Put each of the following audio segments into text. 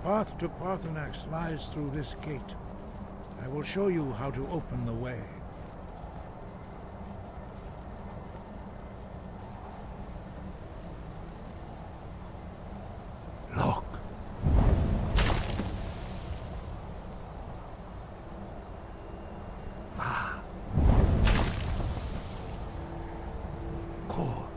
path to Parthenax lies through this gate. I will show you how to open the way. Look. Va. Core.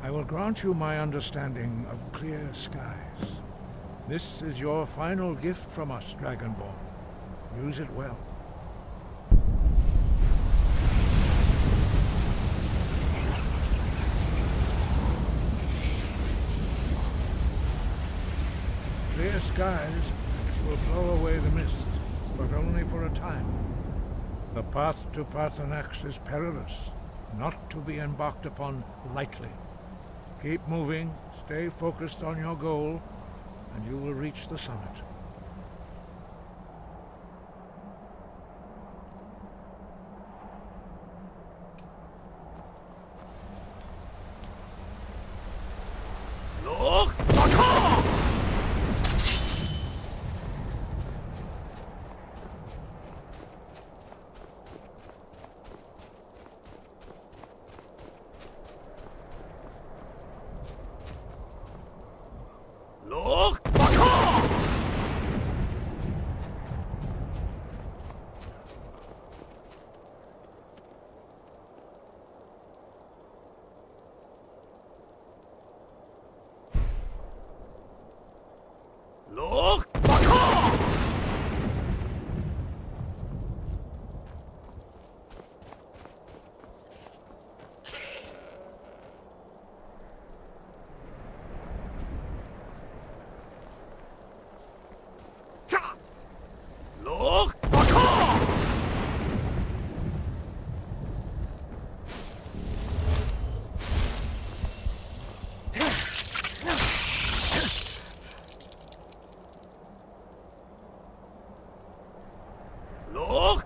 I will grant you my understanding of clear skies. This is your final gift from us, Dragonborn. Use it well. Clear skies will blow away the mist, but only for a time. The path to Parthenax is perilous, not to be embarked upon lightly. Keep moving, stay focused on your goal, and you will reach the summit. Look! Look! Look! Look! Look! Look!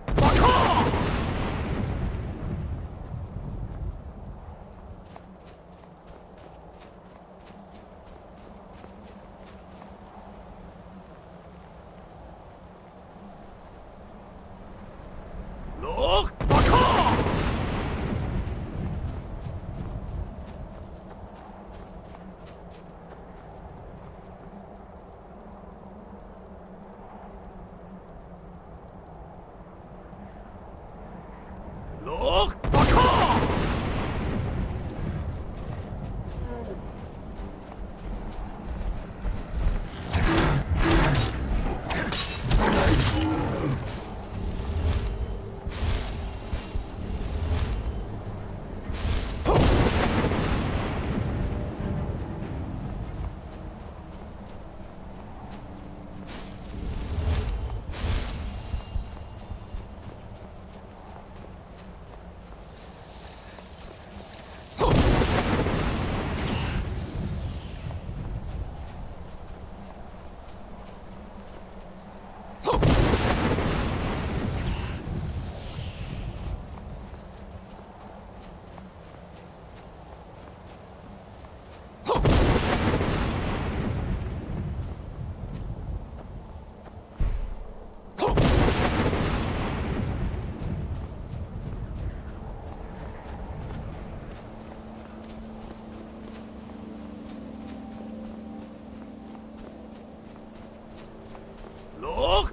Look! Look!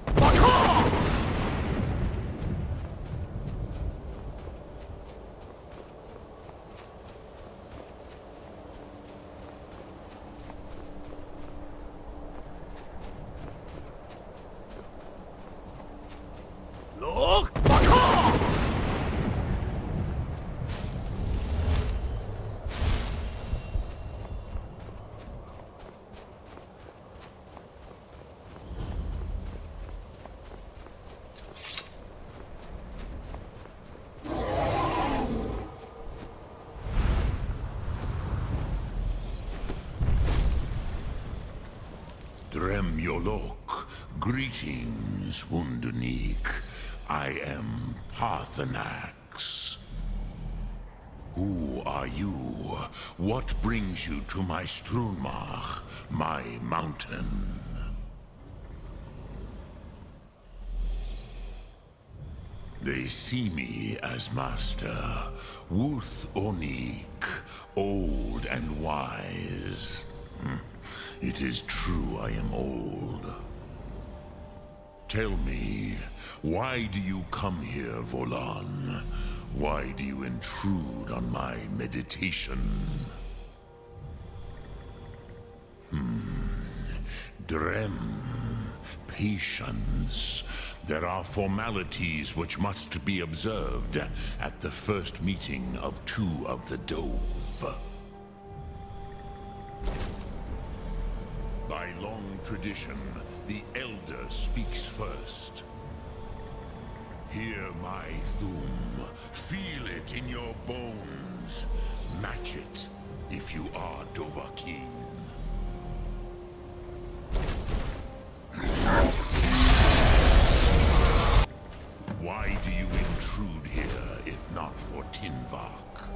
Look! Drem Yolok, greetings, Wunderneek. I am Parthenax. Who are you? What brings you to my Strunmach, my mountain? They see me as master, Wuth Onik, old and wise. It is true I am old. Tell me, why do you come here, Volan? Why do you intrude on my meditation? Drem, patience. There are formalities which must be observed at the first meeting of two of the Dove. By long tradition, the Elder speaks first. Hear my Thum. Feel it in your bones. Match it if you are Dovahkiin. Why do you intrude here if not for Tinvak?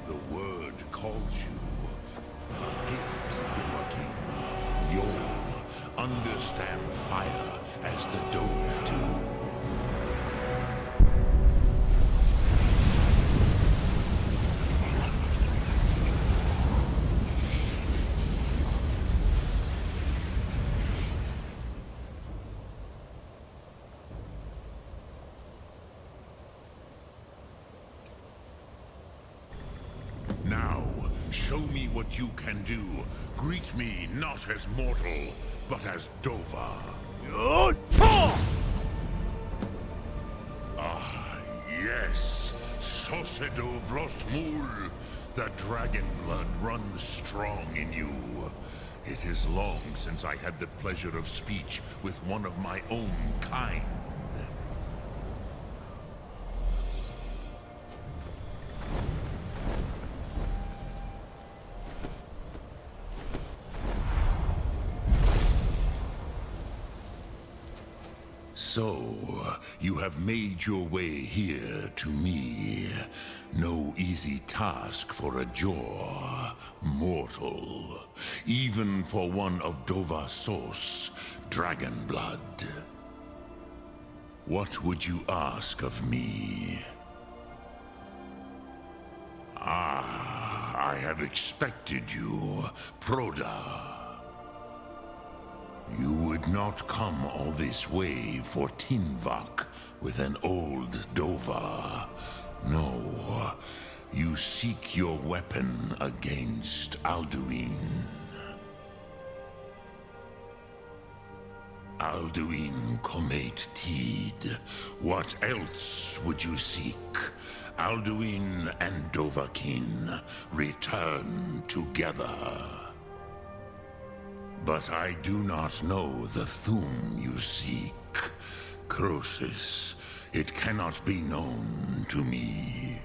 The word calls you. A gift, Dovahkiin. You'll understand fire as the Dove do. Now, show me what you can do. Greet me not as mortal, but as Dova. Ah, yes. Sosedo Vrostmul. The dragon blood runs strong in you. It is long since I had the pleasure of speech with one of my own kind. So, you have made your way here to me. No easy task for a Jor, mortal. Even for one of Dovasos, dragon blood. What would you ask of me? Ah, I have expected you, Proda. You would not come all this way for Tinvak with an old Dova. No, you seek your weapon against Alduin. Alduin Comate Tid. What else would you seek? Alduin and Dovahkiin return together. But I do not know the Thum you seek. Croesus, it cannot be known to me.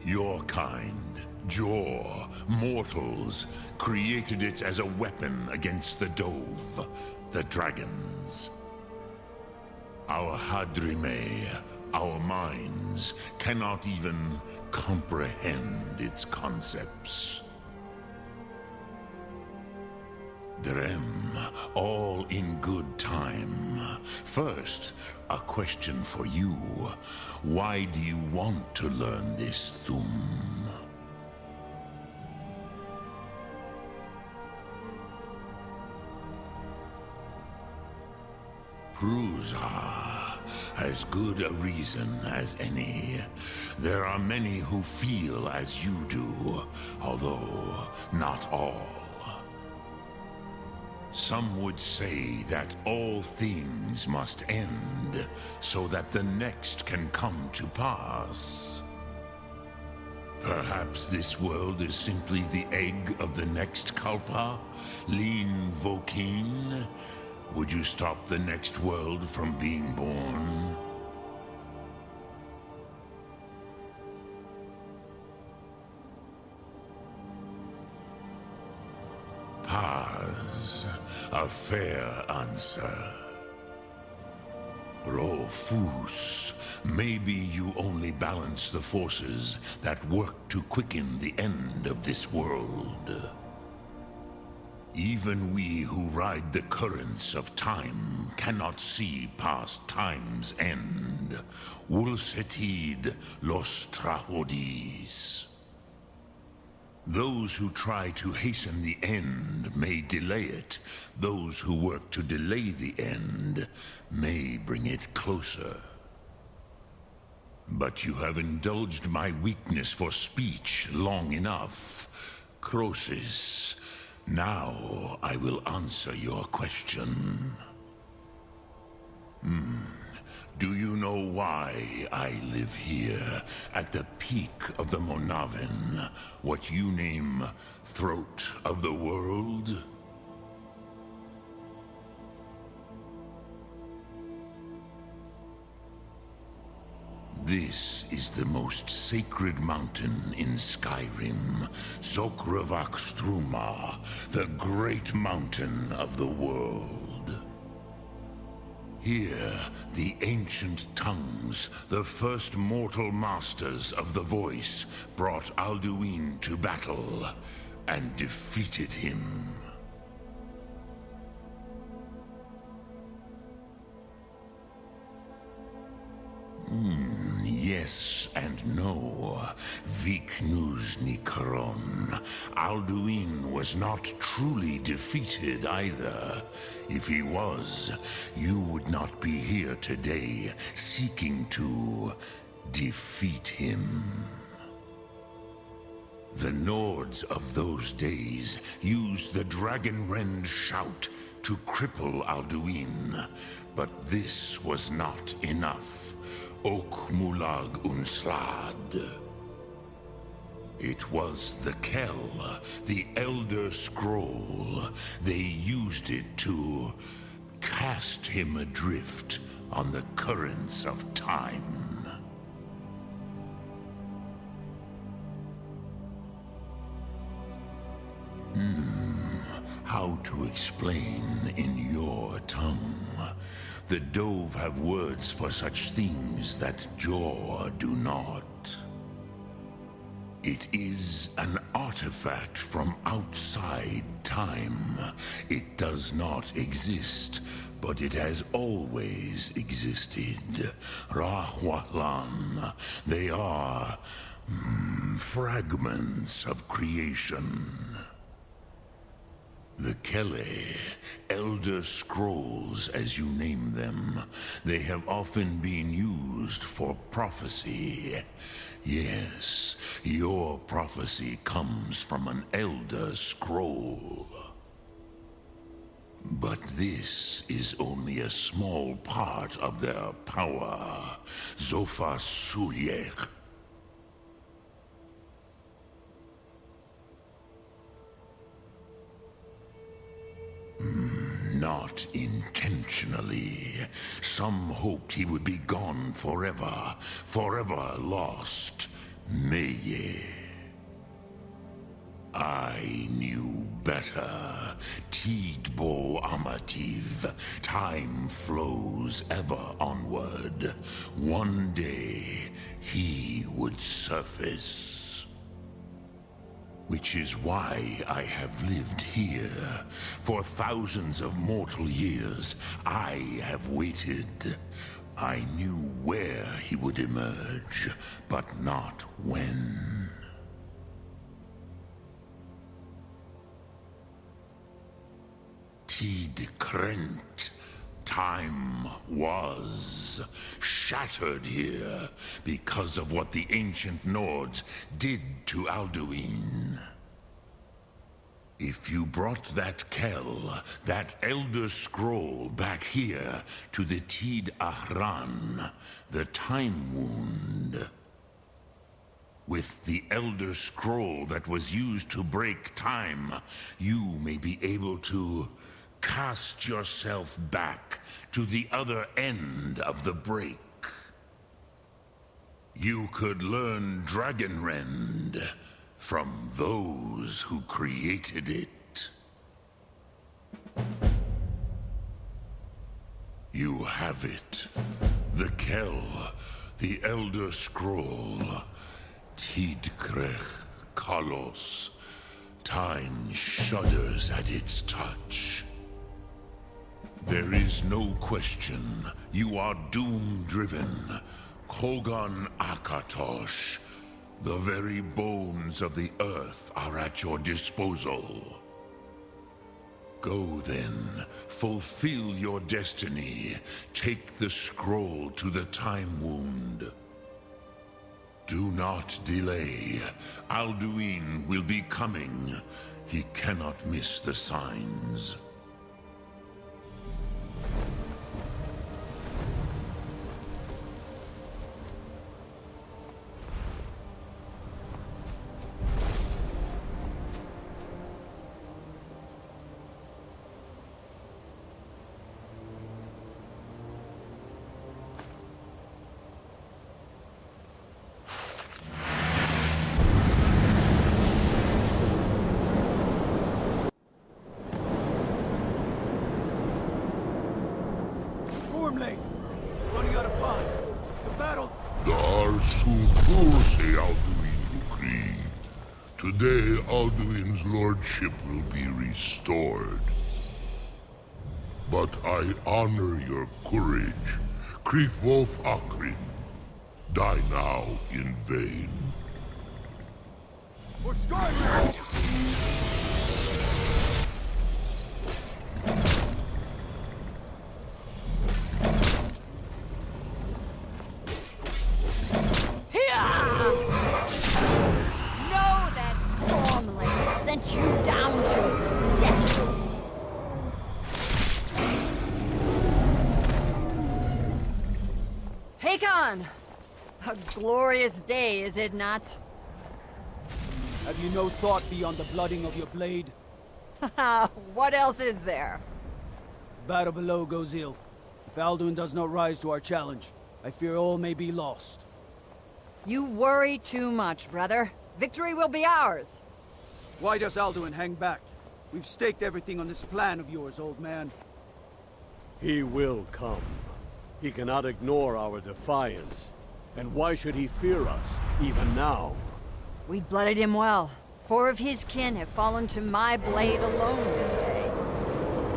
Your kind, Jor, mortals, created it as a weapon against the Dove, the dragons. Our Hadrime, our minds, cannot even comprehend its concepts. Drem, all in good time. First, a question for you. Why do you want to learn this Thum? Prusa, as good a reason as any. There are many who feel as you do, although not all. Some would say that all things must end, so that the next can come to pass. Perhaps this world is simply the egg of the next Kalpa, Lin Vokin. Would you stop the next world from being born? Paz, a fair answer. Rofus, maybe you only balance the forces that work to quicken the end of this world. Even we who ride the currents of time cannot see past time's end. Wulsetid los trahodis. Those who try to hasten the end may delay it. Those who work to delay the end may bring it closer. But you have indulged my weakness for speech long enough. Croesus, now I will answer your question. Do you know why I live here, at the peak of the Monavin, what you name Throat of the World? This is the most sacred mountain in Skyrim, Zokravakstruma, the great mountain of the world. Here, the ancient tongues, the first mortal masters of the voice, brought Alduin to battle and defeated him. Yes and no. Viknus Nikaron. Alduin was not truly defeated either. If he was, you would not be here today seeking to defeat him. The Nords of those days used the Dragonrend shout to cripple Alduin, but this was not enough. Ok Mulag Unslad. It was the Kell, the Elder Scroll. They used it to cast him adrift on the currents of time. How to explain in your tongue? The Dove have words for such things that Jor do not. It is an artifact from outside time. It does not exist, but it has always existed. Rahwalan. They are fragments of creation. The Kele, Elder Scrolls as you name them, they have often been used for prophecy. Yes, your prophecy comes from an Elder Scroll. But this is only a small part of their power. Zofa Sulyek. Not intentionally. Some hoped he would be gone forever, forever lost. Meye. I knew better. Tidbo Amativ. Time flows ever onward. One day, he would surface. Which is why I have lived here. For thousands of mortal years, I have waited. I knew where he would emerge, but not when. Tid Krent. Time was shattered here because of what the ancient Nords did to Alduin. If you brought that Kell, that Elder Scroll back here to the Tid Ahran, the Time Wound, with the Elder Scroll that was used to break time, you may be able to cast yourself back to the other end of the break. You could learn Dragonrend from those who created it. You have it. The Kell, the Elder Scroll. Tidkrech Kalos. Time shudders at its touch. There is no question. You are doom-driven. Kogan Akatosh. The very bones of the earth are at your disposal. Go then, fulfill your destiny. Take the scroll to the Time Wound. Do not delay. Alduin will be coming. He cannot miss the signs. Running out of time. The battle... Today, Alduin's lordship will be restored. But I honor your courage. Krifwolf Akrin. Die now in vain. For SKYRIM! You down to death. Hakon! A glorious day, is it not? Have you no thought beyond the blooding of your blade? What else is there? The battle below goes ill. If Alduin does not rise to our challenge, I fear all may be lost. You worry too much, brother. Victory will be ours. Why does Alduin hang back? We've staked everything on this plan of yours, old man. He will come. He cannot ignore our defiance. And why should he fear us, even now? We blooded him well. 4 of his kin have fallen to my blade alone this day.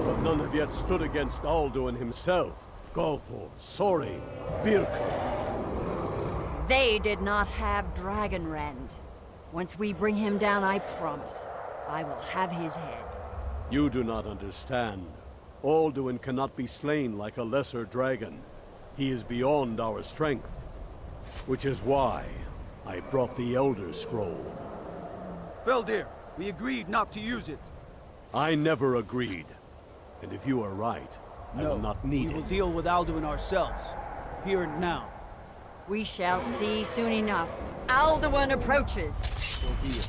But none have yet stood against Alduin himself. Golthor, Sori, Birka. They did not have Dragonrend. Once we bring him down, I promise, I will have his head. You do not understand. Alduin cannot be slain like a lesser dragon. He is beyond our strength. Which is why I brought the Elder Scroll. Feldir, we agreed not to use it. I never agreed. And if you are right, I will not need we will it. deal with Alduin ourselves. Here and now. We shall see soon enough. Alduin approaches. So be it.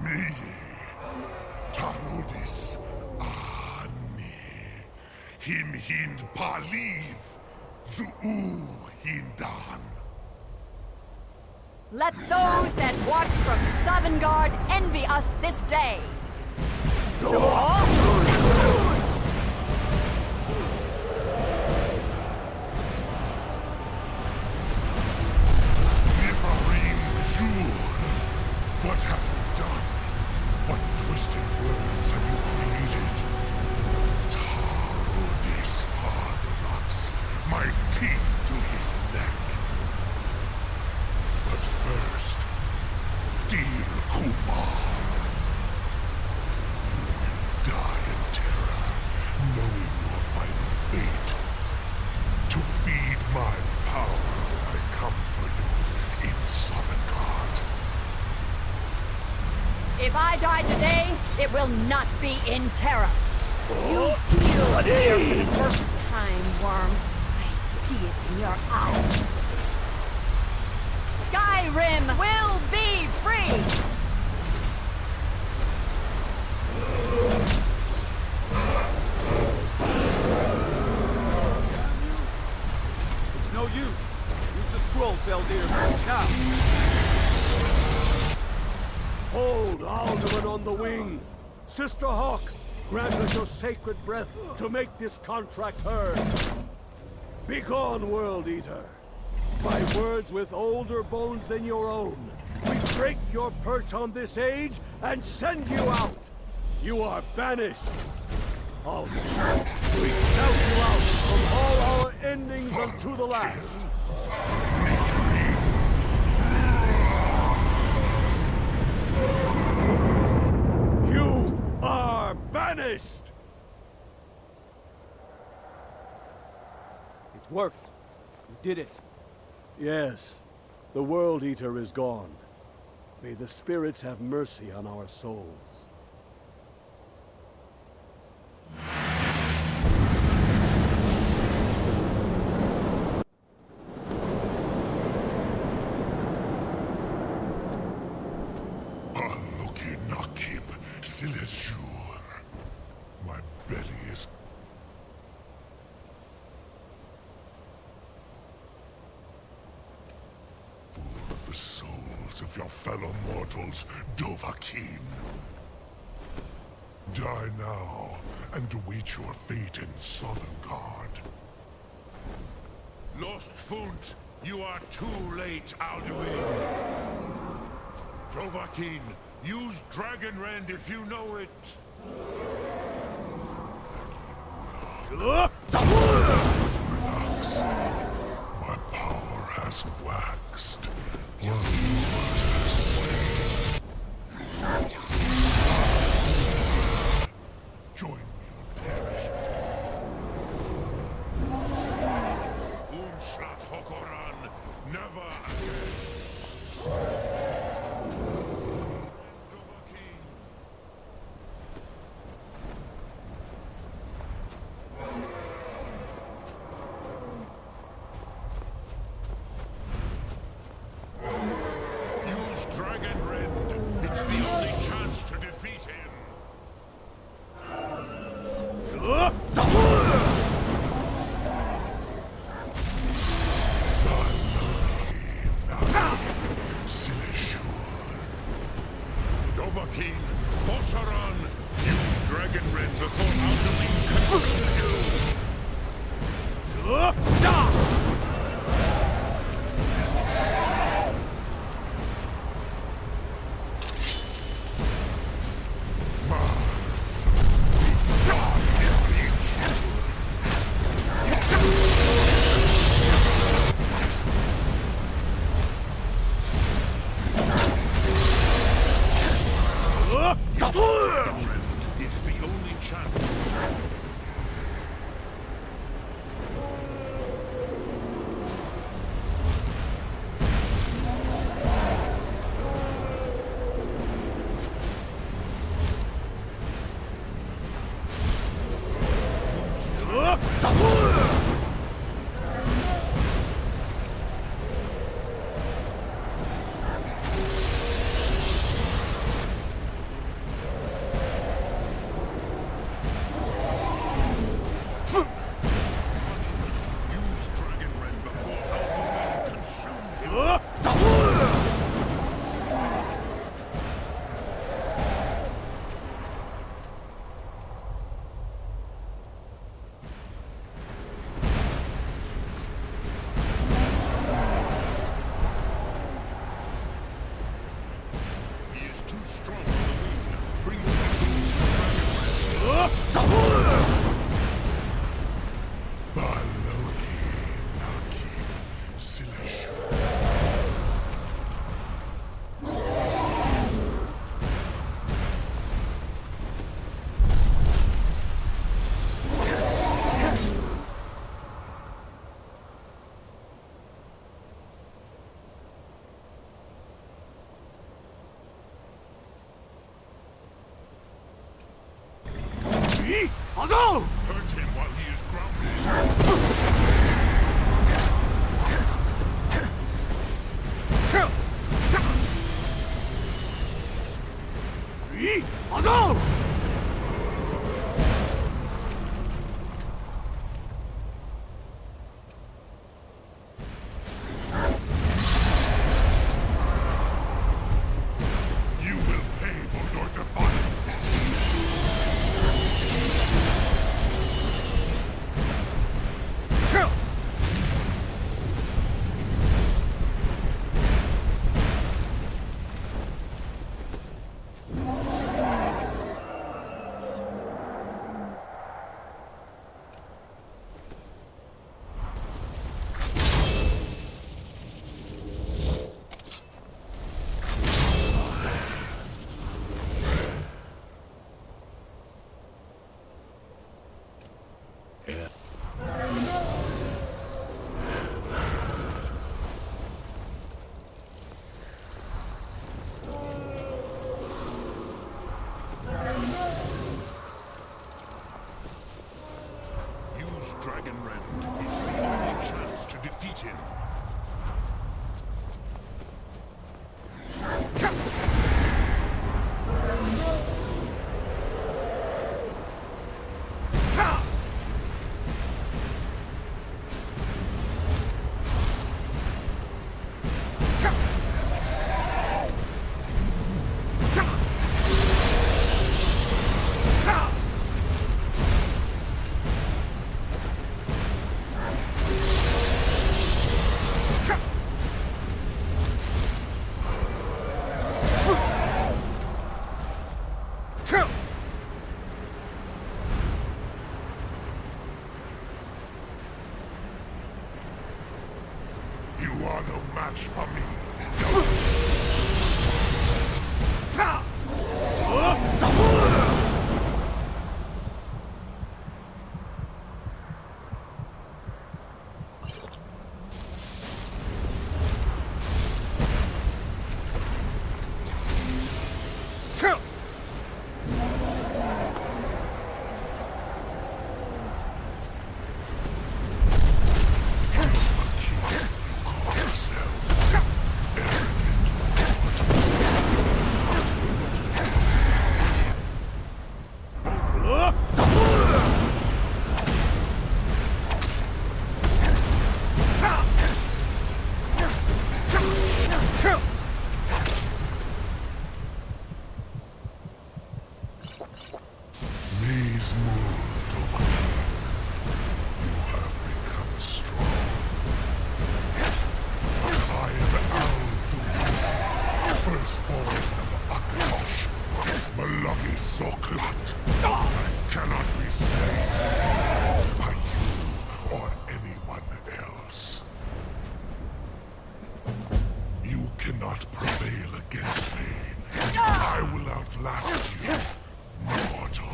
Me, Tarudis, Ani, Him Hind Paliv, Zuu Hindan. Let those that watch from Sovngarde envy us this day. What have you done? What twisted words have you created? Tarudis Hardrocks, my teeth to his neck. But first, dear Kumar, you will die in terror, knowing your final fate. To feed my power, I come for you in Sovngarde. If I die today, it will not be in terror. You feel fear for the first time, Worm. I see it in your eyes. SKYRIM will be free! It's no use. Use the scroll, Feldir. Now! Hold Alduin on the wing! Sister Hawk, grant us your sacred breath to make this contract heard. Begone, World Eater. By words with older bones than your own, we break your perch on this age and send you out. You are banished. Also, we count you out from all our endings unto the last. You are banished! It worked. You did it. Yes, the World Eater is gone. May the spirits have mercy on our souls. Aloki nakib silesur. My belly is full of the souls of your fellow mortals, Dovahkiin. Die now, and await your fate in Sovngarde. Lost Funt, you are too late, Alduin. Dovahkiin, use Dragon Rend if you know it. Relax. My power has waxed. Your rulers has waned. Join me in perishment. Umslat Hokoran, never again. Dovahkiin. Use Dragon Rend. It's the only chance to defeat him. Dovahkiin, Botsaran, use Dragon Rend before Alduin consumes you. It's the only chance. Use Dragon Rend before Alduin consumes you. He is too strong on the wing. Bring him back to Dragon Rend. Aloki nakib silesur. Hurt him while he is grounded. You will pay for your defiance. You are no match for me. These moved over here. You have become strong. I am Alduin, firstborn of Akatosh, Malagi Zoklat. I cannot be slain by you or anyone else. You cannot prevail against me. I will outlast you, mortal.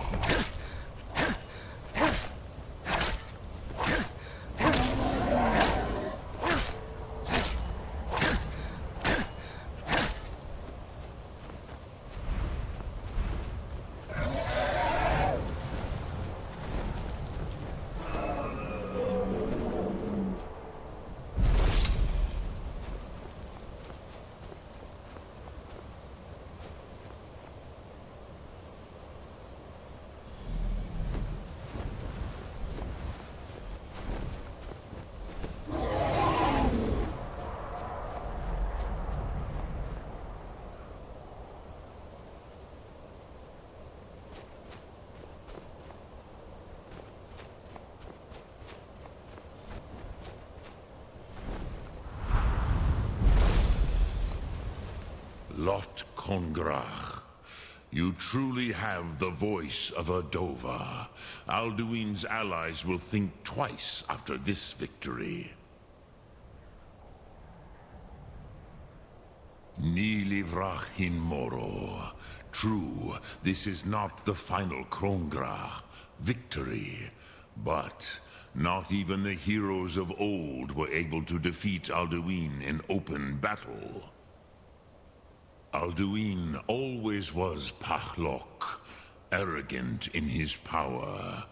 Lot Kongrach, you truly have the voice of a Dova. Alduin's allies will think twice after this victory. Ni livrach hin moro. True, this is not the final Kongrach victory, but not even the heroes of old were able to defeat Alduin in open battle. Alduin always was Pachlok, arrogant in his power.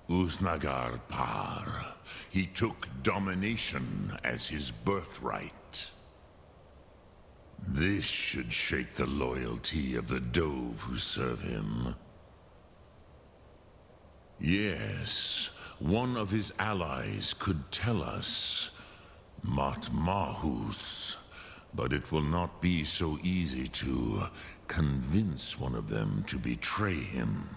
Uznagar Par. He took domination as his birthright. This should shake the loyalty of the Dove who serve him. Yes, one of his allies could tell us. Matmahus. But it will not be so easy to convince one of them to betray him.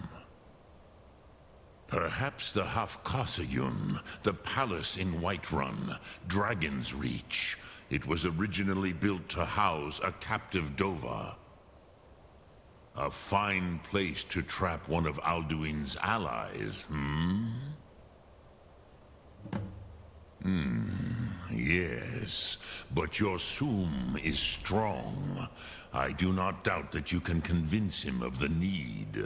Perhaps the Hafkasayun, the palace in Whiterun, Dragon's Reach. It was originally built to house a captive Dova. A fine place to trap one of Alduin's allies, Yes, but your Sum is strong. I do not doubt that you can convince him of the need.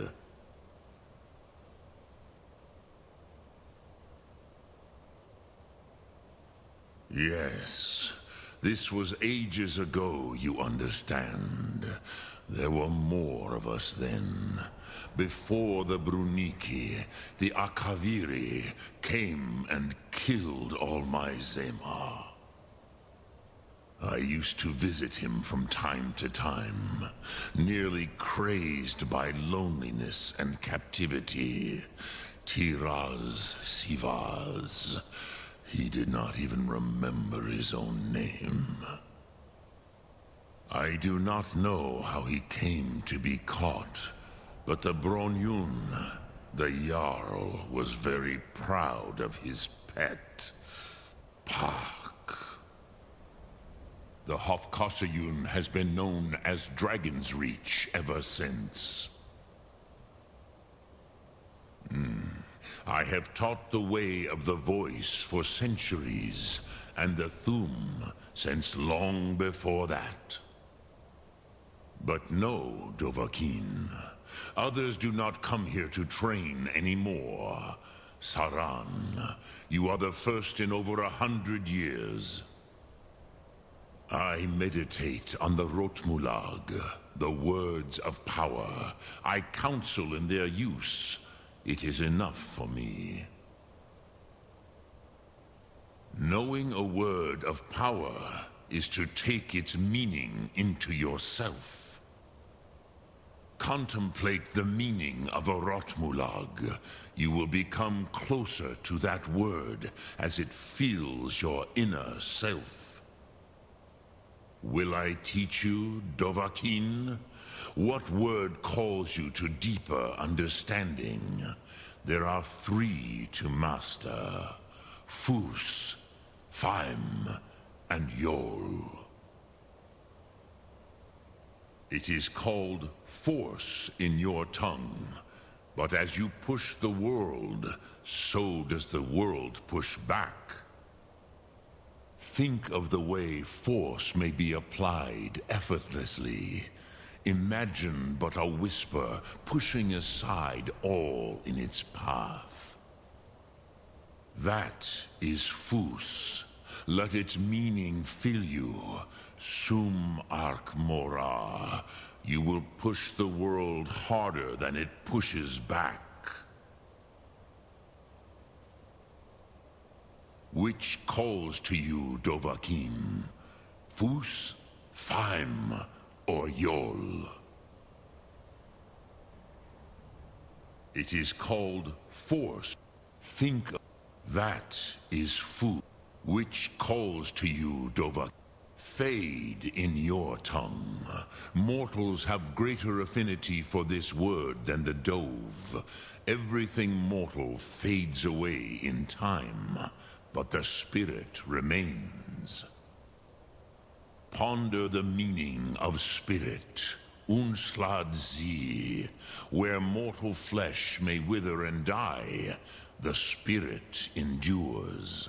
Yes, this was ages ago, you understand. There were more of us then. Before the Bruniki, the Akaviri came and killed all my Zema. I used to visit him from time to time, nearly crazed by loneliness and captivity. Tiraz Sivaz. He did not even remember his own name. I do not know how he came to be caught, but the Bronyun, the Jarl, was very proud of his pet, Pak. The Hofkosayun has been known as Dragon's Reach ever since. I have taught the way of the voice for centuries, and the Thum since long before that. But no, Dovahkiin. Others do not come here to train anymore. Saran, you are the first in over 100 years. I meditate on the Rotmulag, the words of power. I counsel in their use. It is enough for me. Knowing a word of power is to take its meaning into yourself. Contemplate the meaning of a Rotmulag. You will become closer to that word as it fills your inner self. Will I teach you, Dovahkiin? What word calls you to deeper understanding? There are 3 to master: Fus, Faim, and Yol. It is called force in your tongue, but as you push the world, so does the world push back. Think of the way force may be applied effortlessly. Imagine but a whisper pushing aside all in its path. That is Fus. Let its meaning fill you. Sum Ark Mora. You will push the world harder than it pushes back. Which calls to you, Dovahkiin? Fus, Faim, or Yol? It is called force. Think of that is Fus. Which calls to you, Dovahkiin? Fade in your tongue. Mortals have greater affinity for this word than the dove. Everything mortal fades away in time, but the spirit remains. Ponder the meaning of spirit, Unslad Zi. Where mortal flesh may wither and die, the spirit endures.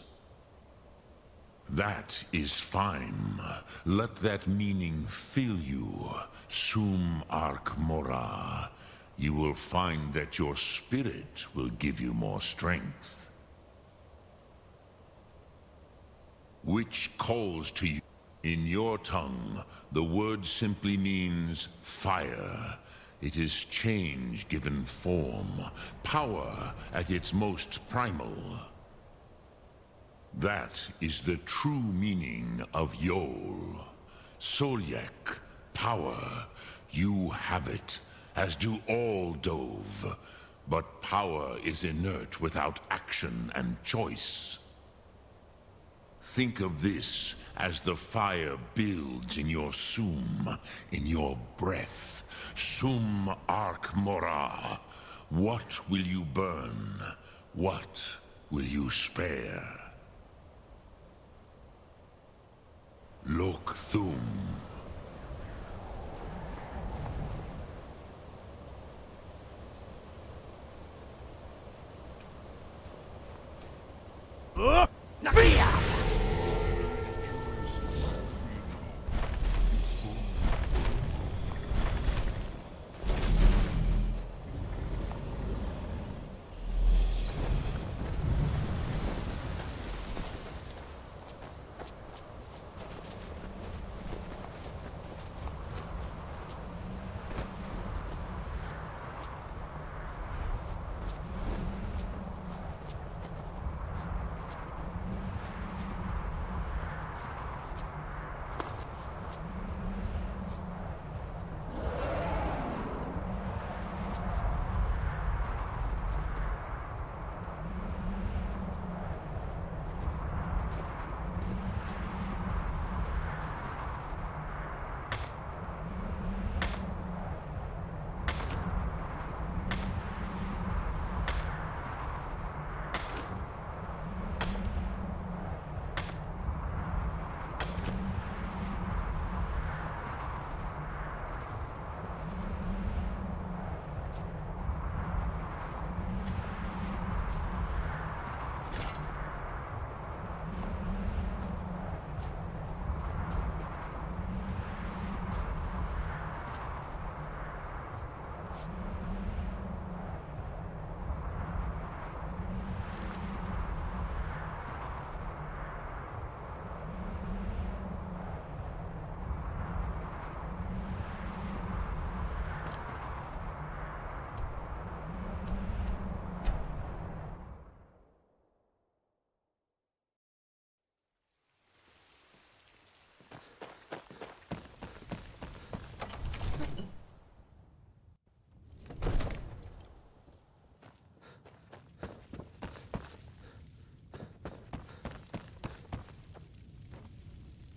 That is fine. Let that meaning fill you, Sum Ark Mora. You will find that your spirit will give you more strength. Which calls to you. In your tongue, the word simply means fire. It is change given form, power at its most primal. That is the true meaning of Yol. Solyek, power. You have it, as do all Dove. But power is inert without action and choice. Think of this as the fire builds in your Sum, in your breath. Sum Ark Mora. What will you burn? What will you spare? Lok Thum.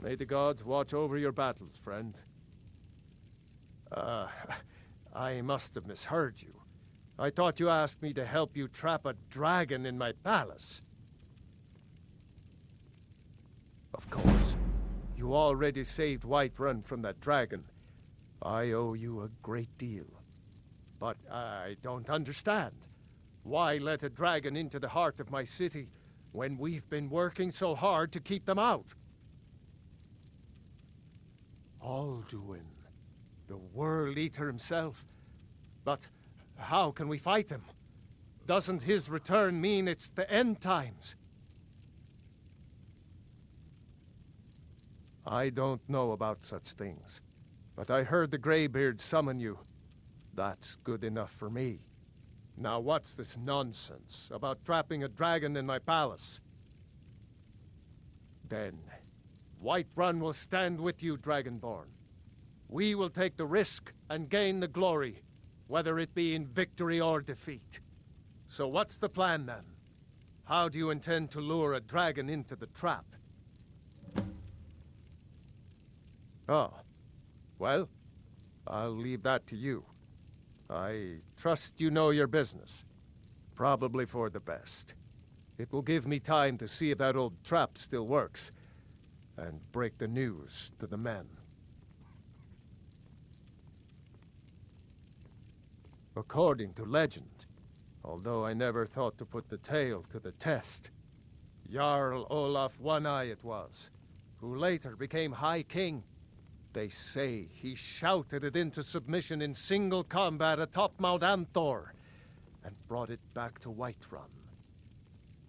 May the gods watch over your battles, friend. I must have misheard you. I thought you asked me to help you trap a dragon in my palace. Of course. You already saved Whiterun from that dragon. I owe you a great deal. But I don't understand. Why let a dragon into the heart of my city when we've been working so hard to keep them out? Alduin, the World Eater himself. But how can we fight him? Doesn't his return mean it's the end times? I don't know about such things, but I heard the Greybeard summon you. That's good enough for me. Now what's this nonsense about trapping a dragon in my palace? Then, Whiterun will stand with you, Dragonborn. We will take the risk and gain the glory, whether it be in victory or defeat. So what's the plan then? How do you intend to lure a dragon into the trap? Oh, well, I'll leave that to you. I trust you know your business. Probably for the best. It will give me time to see if that old trap still works, and break the news to the men. According to legend, although I never thought to put the tale to the test, Jarl Olaf One-Eye it was, who later became High King. They say he shouted it into submission in single combat atop Mount Anthor, and brought it back to Whiterun.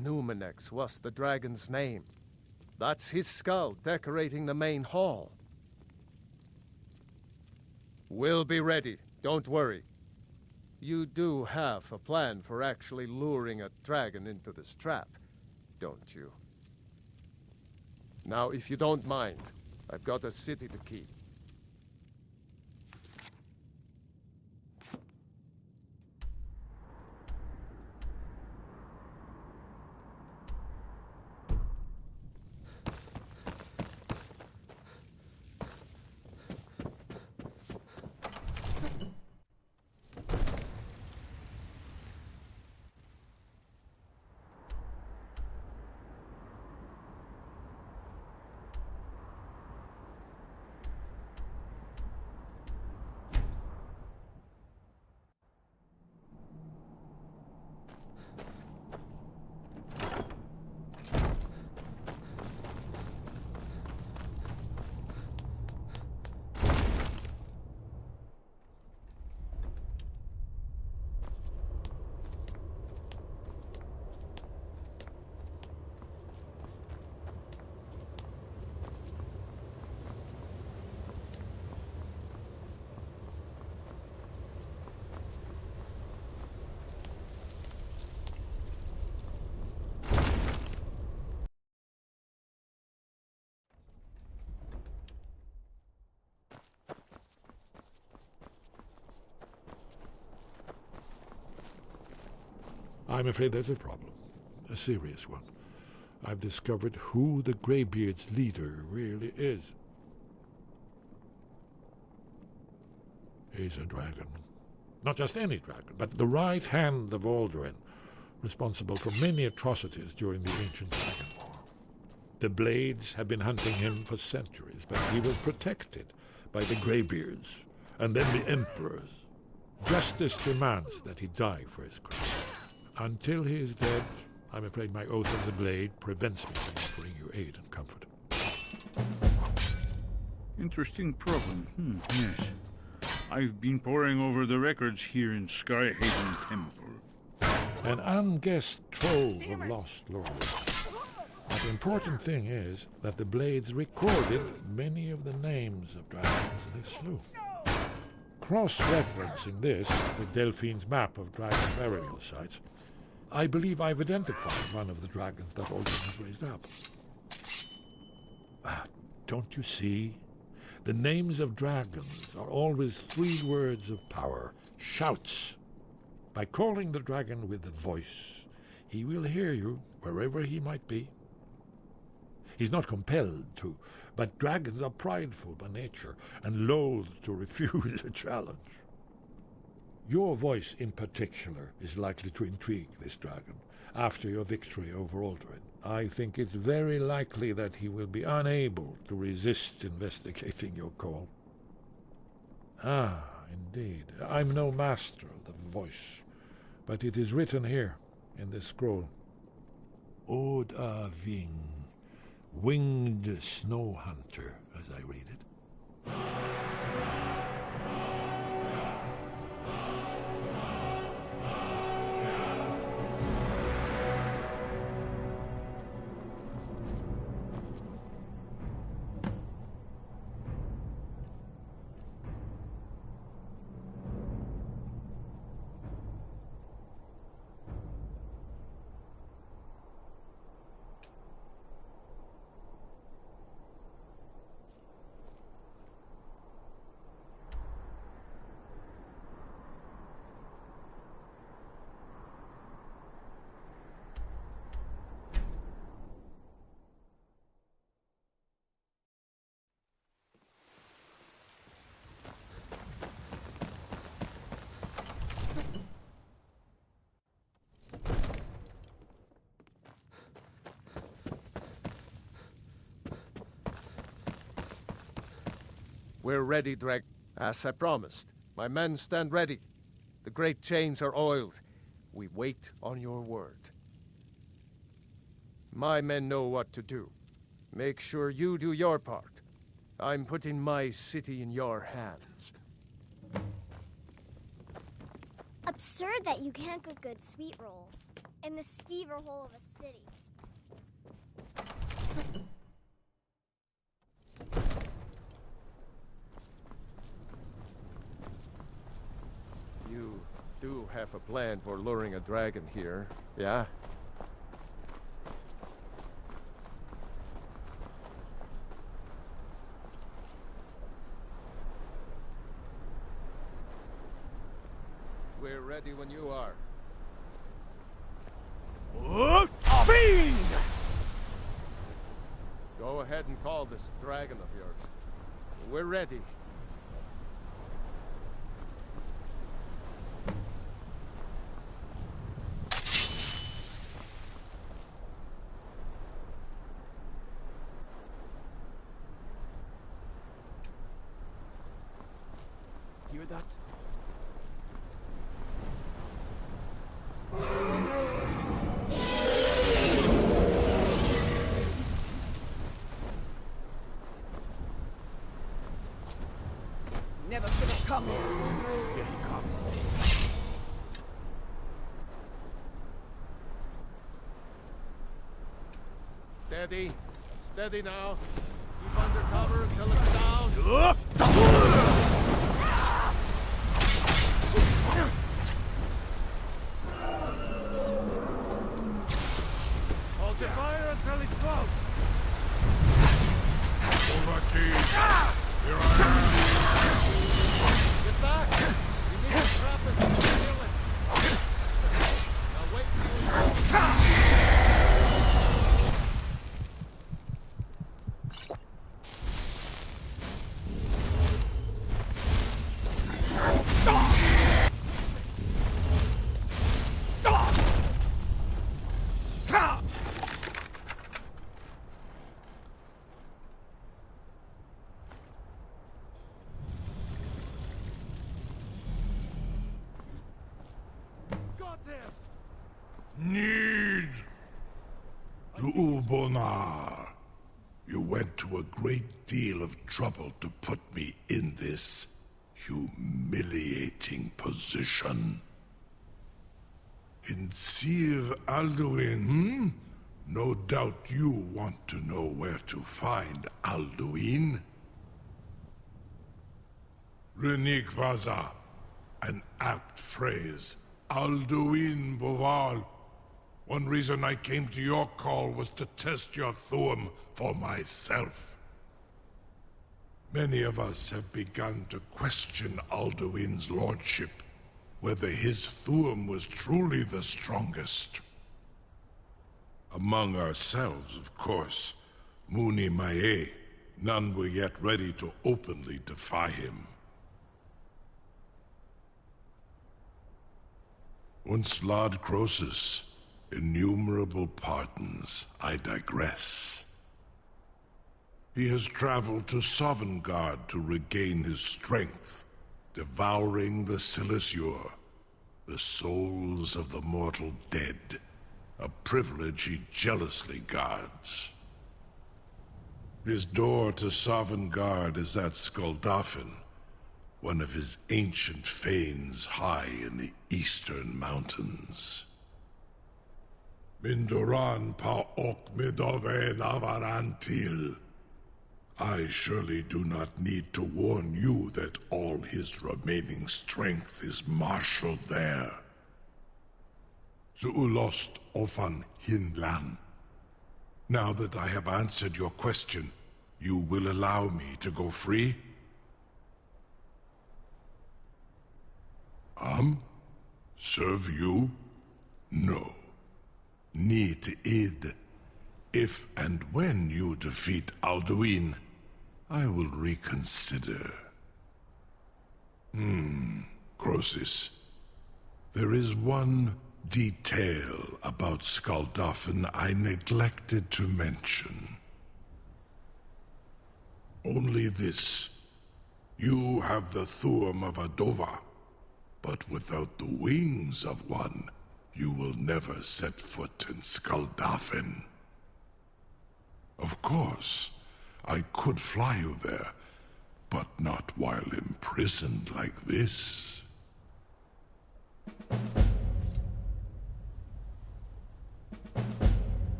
Numenex was the dragon's name. That's his skull decorating the main hall. We'll be ready, don't worry. You do have a plan for actually luring a dragon into this trap, don't you? Now, if you don't mind, I've got a city to keep. I'm afraid there's a problem. A serious one. I've discovered who the Greybeard's leader really is. He's a dragon. Not just any dragon, but the right hand of Alduin, responsible for many atrocities during the ancient Dragon War. The Blades have been hunting him for centuries, but he was protected by the Greybeards, and then the Emperors. Justice demands that he die for his crime. Until he is dead, I'm afraid my oath of the Blade prevents me from offering you aid and comfort. Interesting problem. Yes. I've been poring over the records here in Skyhaven Temple. An unguessed trove of lost lore. But the important thing is that the Blades recorded many of the names of dragons they slew. Cross-referencing this with Delphine's map of dragon burial sites, I believe I've identified one of the dragons that Alduin has raised up. Don't you see? The names of dragons are always 3 words of power, shouts. By calling the dragon with a voice, he will hear you wherever he might be. He's not compelled to, but dragons are prideful by nature and loath to refuse a challenge. Your voice in particular is likely to intrigue this dragon after your victory over Alduin. I think it's very likely that he will be unable to resist investigating your call. Ah, indeed. I'm no master of the voice, but it is written here in this scroll. Ode a Ving, winged snow hunter, as I read it. We're ready, Dreg. As I promised. My men stand ready. The great chains are oiled. We wait on your word. My men know what to do. Make sure you do your part. I'm putting my city in your hands. Absurd that you can't cook good sweet rolls in the skeever hole of a city. You do have a plan for luring a dragon here, yeah? We're ready when you are. Fiend! Go ahead and call this dragon of yours. We're ready. Hear that? Never should have come here. Here he comes. Steady. Steady now. Keep under cover until it's down. Hold your fire until he's close. Here I am. Get back. You need to trap it and kill it. Now wait until Need to Ubonar. You went to a great deal of trouble to put me in this humiliating position. In Sir Alduin, No doubt you want to know where to find Alduin. Renik Vaza, an apt phrase. Alduin Boval. One reason I came to your call was to test your Thuum for myself. Many of us have begun to question Alduin's lordship, whether his Thuum was truly the strongest. Among ourselves, of course, Muni Mae, none were yet ready to openly defy him. Once Lord Croesus, innumerable pardons, I digress. He has traveled to Sovngarde to regain his strength, devouring the Silesure, the souls of the mortal dead, a privilege he jealously guards. His door to Sovngarde is at Skuldafn, one of his ancient fanes high in the eastern mountains. Mindoran pa ok midove navarantil. I surely do not need to warn you that all his remaining strength is marshaled there. Zuulost ofan hinlan. Now that I have answered your question, you will allow me to go free? Serve you? No. Need id. If and when you defeat Alduin, I will reconsider. Croesus. There is one detail about Skuldafn I neglected to mention. Only this. You have the Thuum of a Dova, but without the wings of one, you will never set foot in Skuldafn. Of course, I could fly you there, but not while imprisoned like this.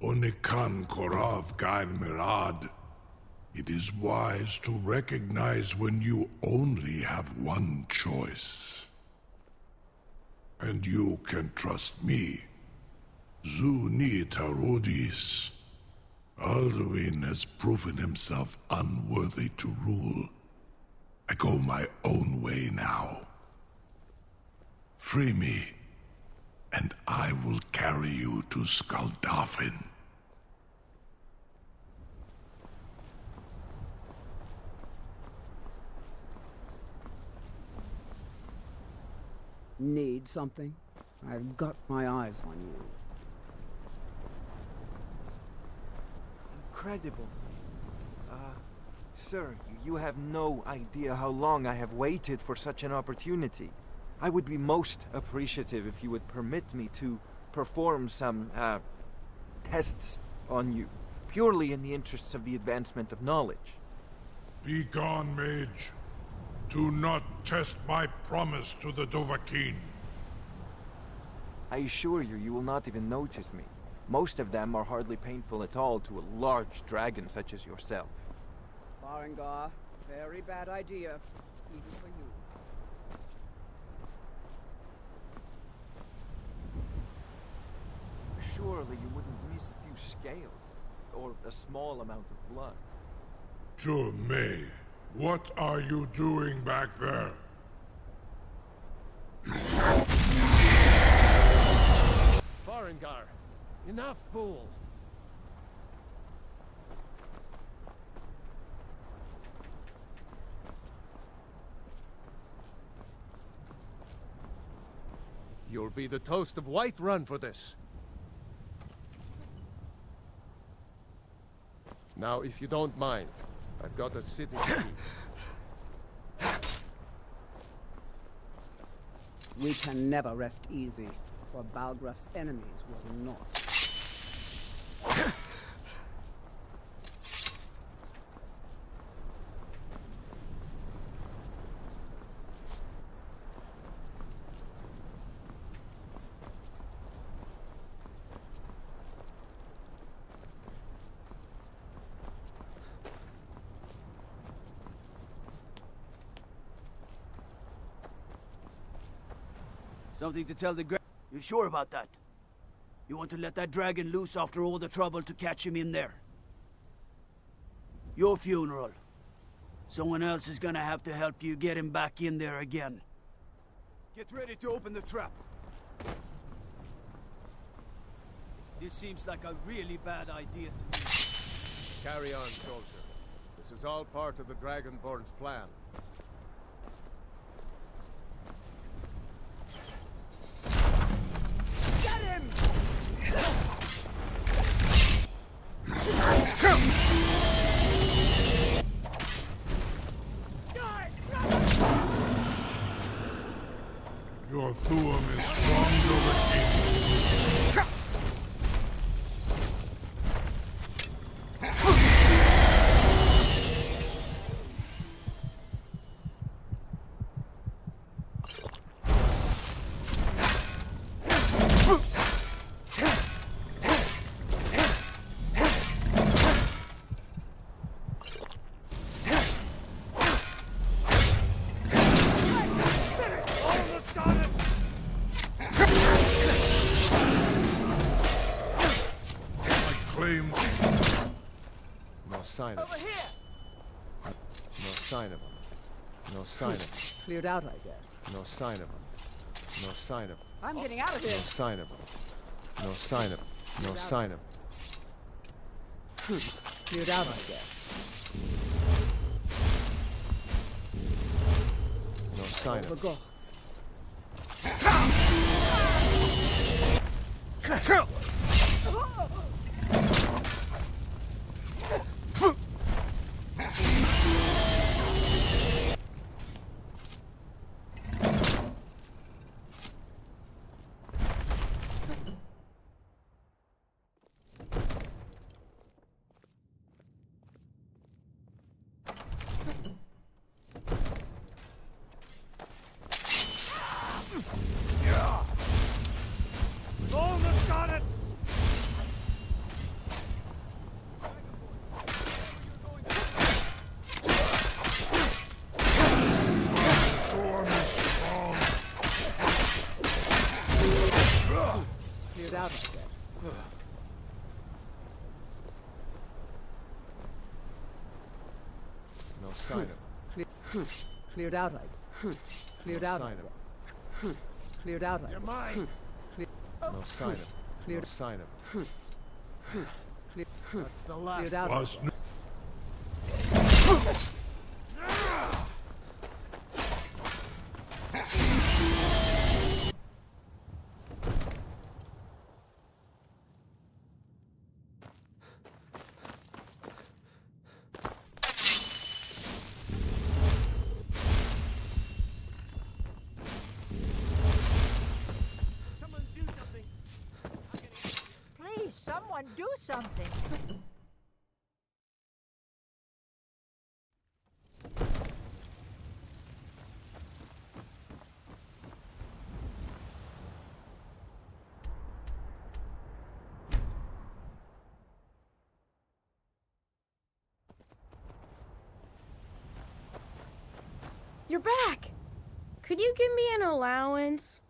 Onikan Korav Gain Mirad. It is wise to recognize when you only have one choice. And you can trust me. Zuni Tarudis. Alduin has proven himself unworthy to rule. I go my own way now. Free me, and I will carry you to Skuldafn. Need something? I've got my eyes on you. Incredible. Sir, you have no idea how long I have waited for such an opportunity. I would be most appreciative if you would permit me to perform some, tests on you, purely in the interests of the advancement of knowledge. Be gone, mage. Do not test my promise to the Dovahkiin. I assure you, you will not even notice me. Most of them are hardly painful at all to a large dragon such as yourself. Farengar, very bad idea, even for you. Surely you wouldn't miss a few scales, or a small amount of blood. May, what are you doing back there? Farengar, enough, fool! You'll be the toast of Whiterun for this. Now, if you don't mind, I've got a city to keep. We can never rest easy, for Balgraf's enemies will not. Something to tell the You sure about that? You want to let that dragon loose after all the trouble to catch him in there? Your funeral. Someone else is gonna have to help you get him back in there again. Get ready to open the trap. This seems like a really bad idea to me. Carry on, soldier. This is all part of the Dragonborn's plan. Get him! Your Thuum is strong, Dovahkiin. No sign of him. No sign of him. No sign of him. Cleared out, I guess. No sign of him. No sign of him. I'm getting out of here. No sign of him. No sign of him. No sign of him. Cleared out, I guess. No sign of him. The gods. Almost got it! Thuum is strong. Cleared out, I guess. No sign of him. Cleared out, I guess. Cleared out, I sign of guess. Cleared out, I guess. You're mine! No sign of him. No sign of him. That's the last. Cleared out. Plus no Someone do something! Please, someone do something. You're back! Could you give me an allowance?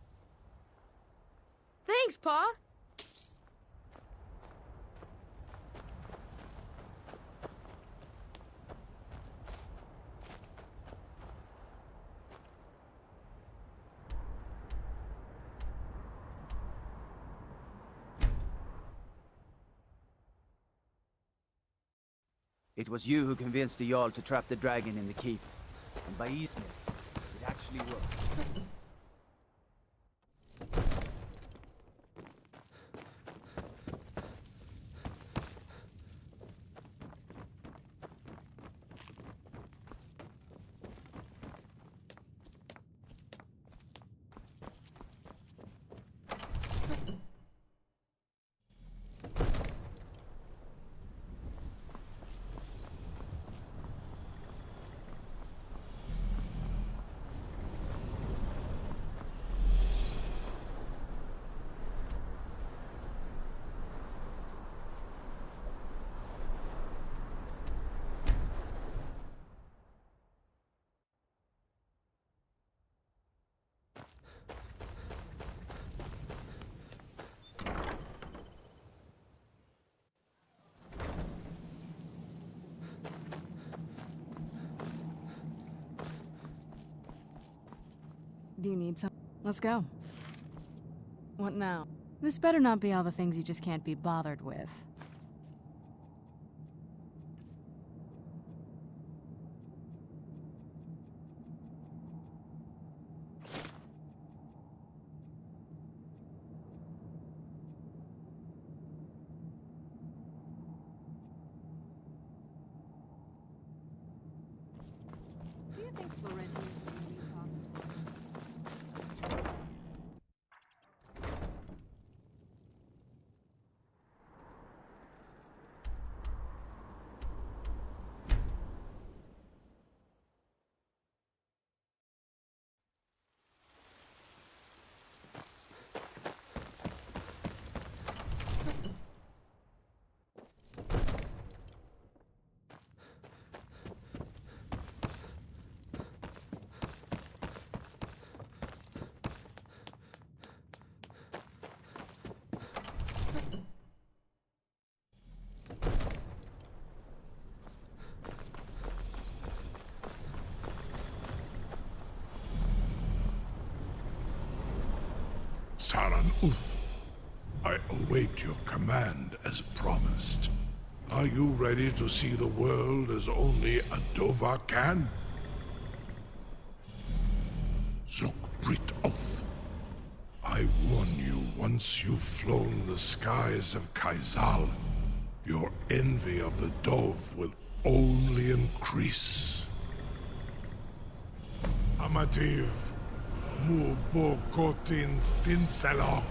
Thanks, Pa! It was you who convinced the Jarl to trap the dragon in the keep. And by Eastman, it actually worked. Do you need some? Let's go. What now? This better not be all the things you just can't be bothered with. Do you think Florentius really talks to us? Saran Uth, I await your command as promised. Are you ready to see the world as only a Dova can? Zuk Brit Uth, I warn you, once you've flown the skies of Kaizal, your envy of the Dove will only increase. Amativ, mu bo kotin stinselok.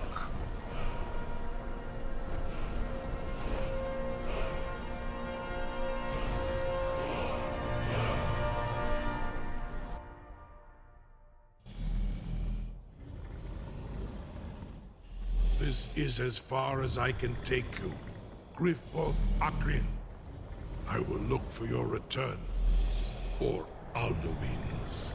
This is as far as I can take you. Grifboth Akrin. I will look for your return. Or Alduin's.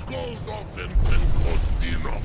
Skoldolfin Kostinok.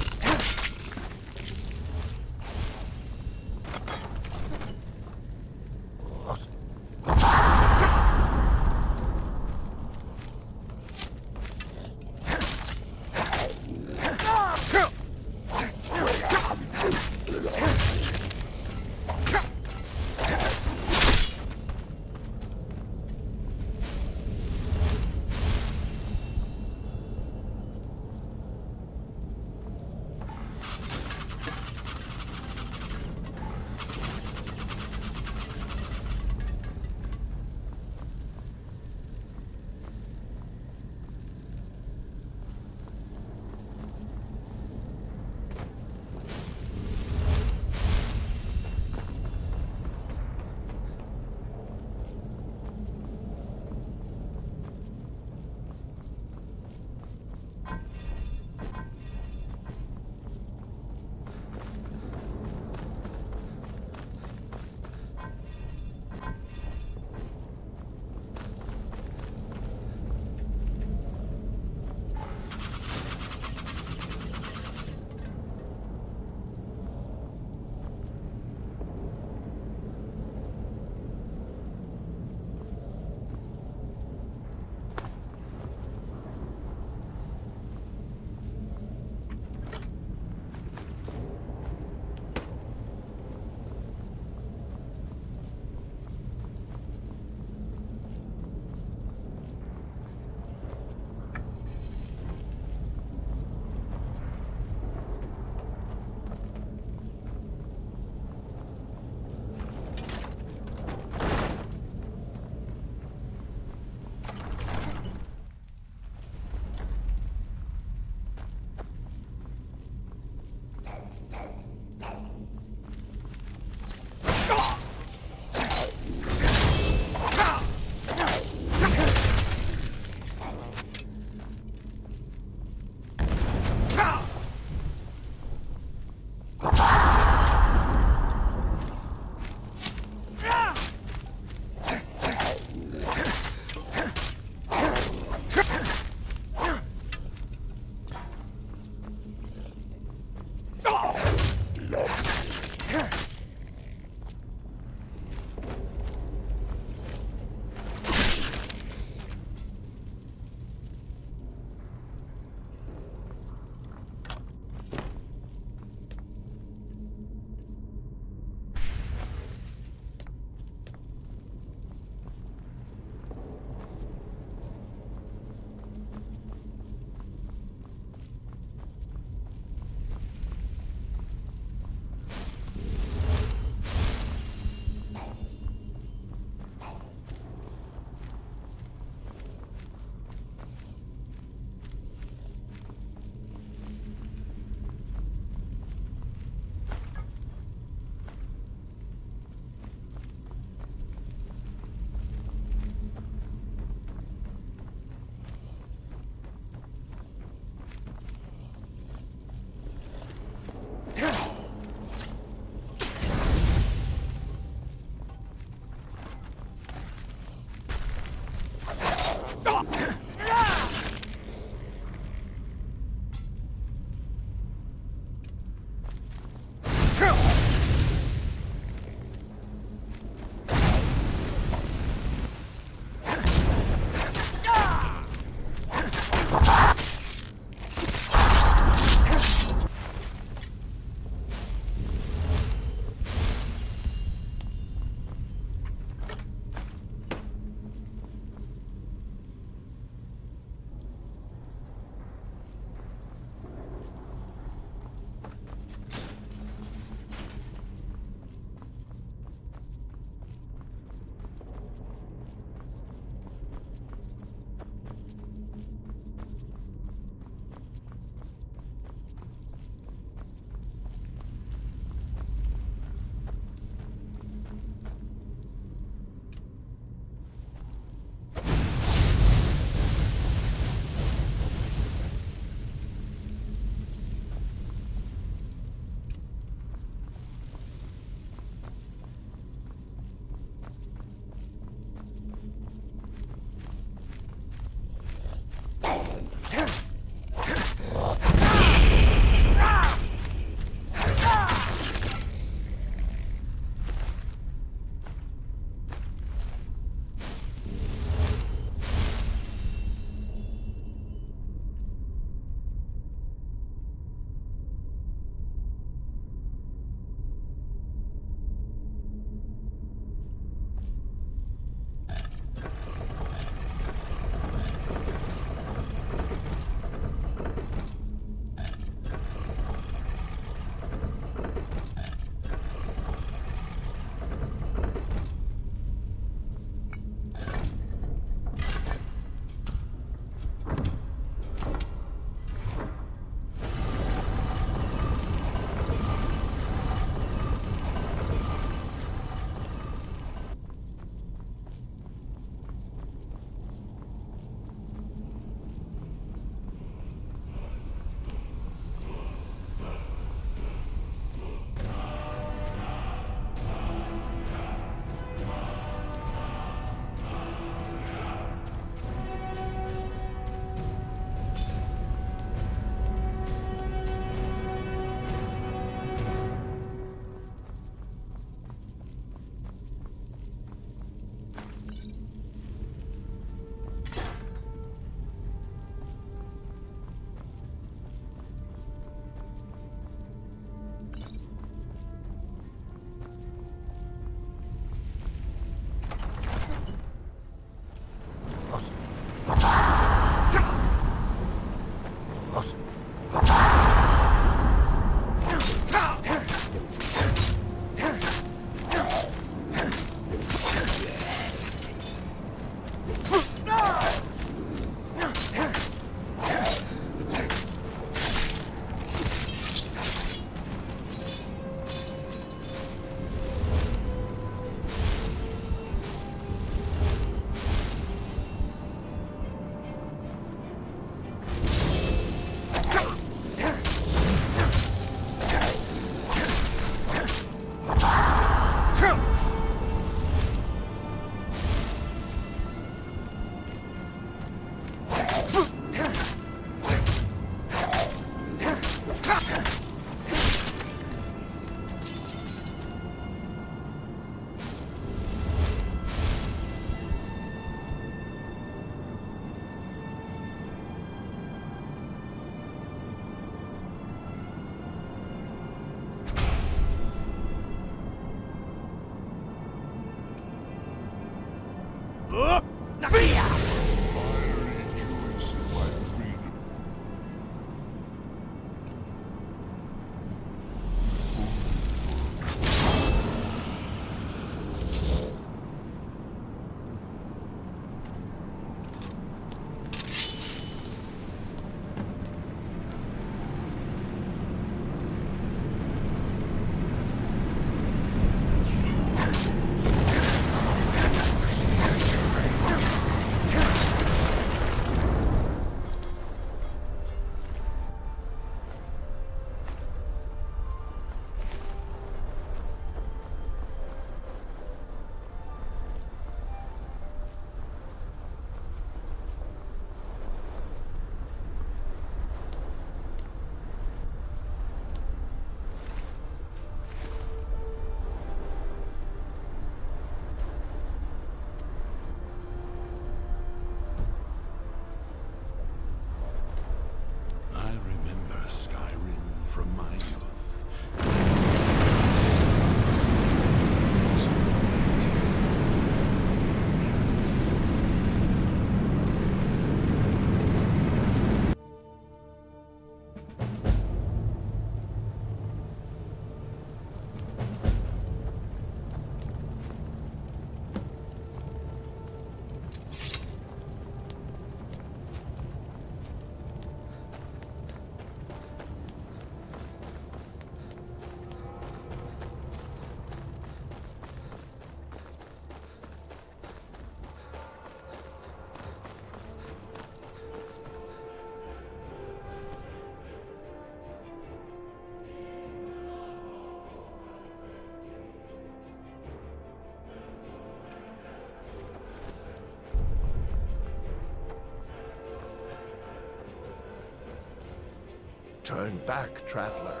Turn back, traveler.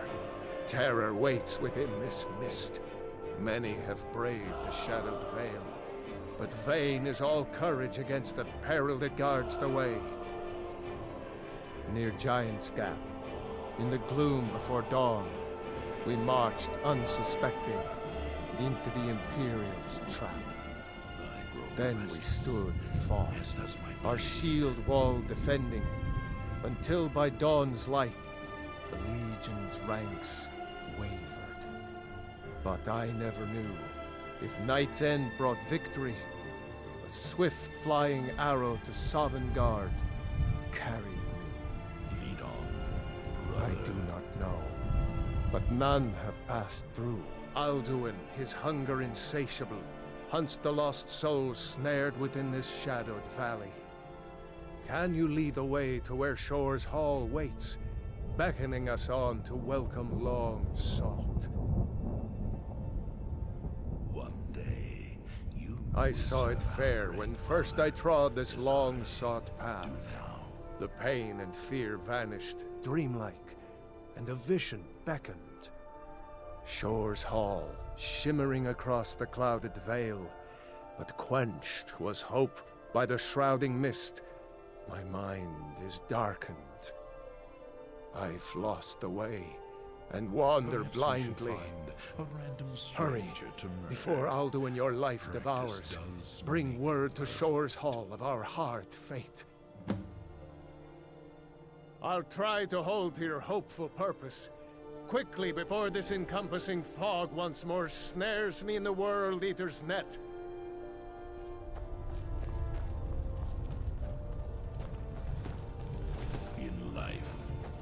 Terror waits within this mist. Many have braved the shadowed veil, but vain is all courage against the peril that guards the way. Near Giant's Gap, in the gloom before dawn, we marched unsuspecting into the Imperial's trap. Then we stood and fought, our shield wall defending, until by dawn's light, the Legion's ranks wavered. But I never knew if Night's End brought victory, a swift flying arrow to Sovngarde carried me. Lead on, brother. I do not know, but none have passed through. Alduin, his hunger insatiable, hunts the lost souls snared within this shadowed valley. Can you lead the way to where Shore's Hall waits, beckoning us on to welcome long sought? One day, you I saw it fair when first I trod this long sought path. The pain and fear vanished, dreamlike, and a vision beckoned. Shore's Hall, shimmering across the clouded veil, but quenched was hope by the shrouding mist. My mind is darkened. I've lost the way and wander blindly. A random Hurry, to before Alduin your life devours. Bring word to Shore's Hall of our hard fate. I'll try to hold to your hopeful purpose, quickly before this encompassing fog once more snares me in the World Eater's net. In life,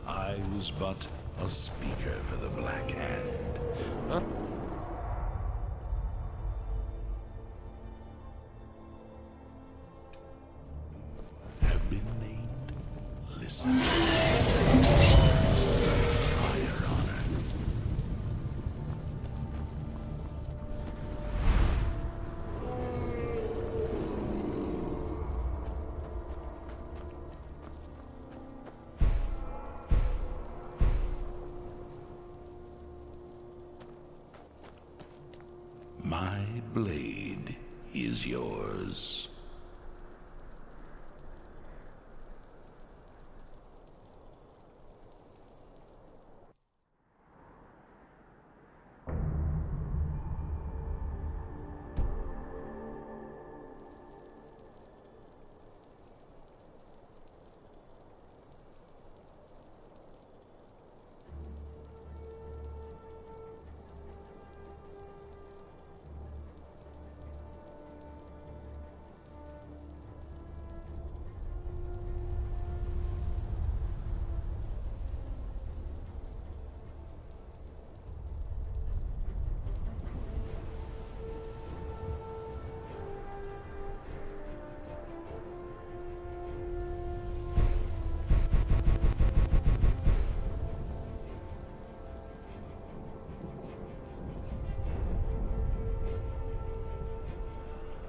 I was but a speaker for the Black Hand. Huh? Have been named. Listen. Higher honor. My blade is yours.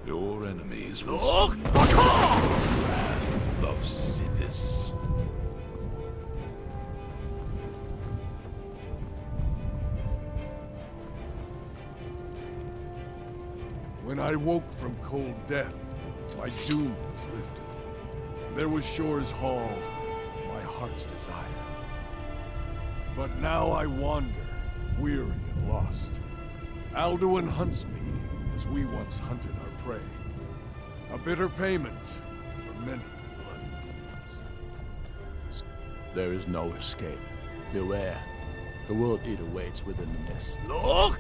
Your enemies will soon know the wrath of Sithis. When I woke from cold death, my doom was lifted. There was Shore's Hall, my heart's desire. But now I wander, weary and lost. Alduin hunts me, as we once hunted our prey. A bitter payment for many bloody deeds. There is no escape. Beware. The World Eater waits within the mist. Look!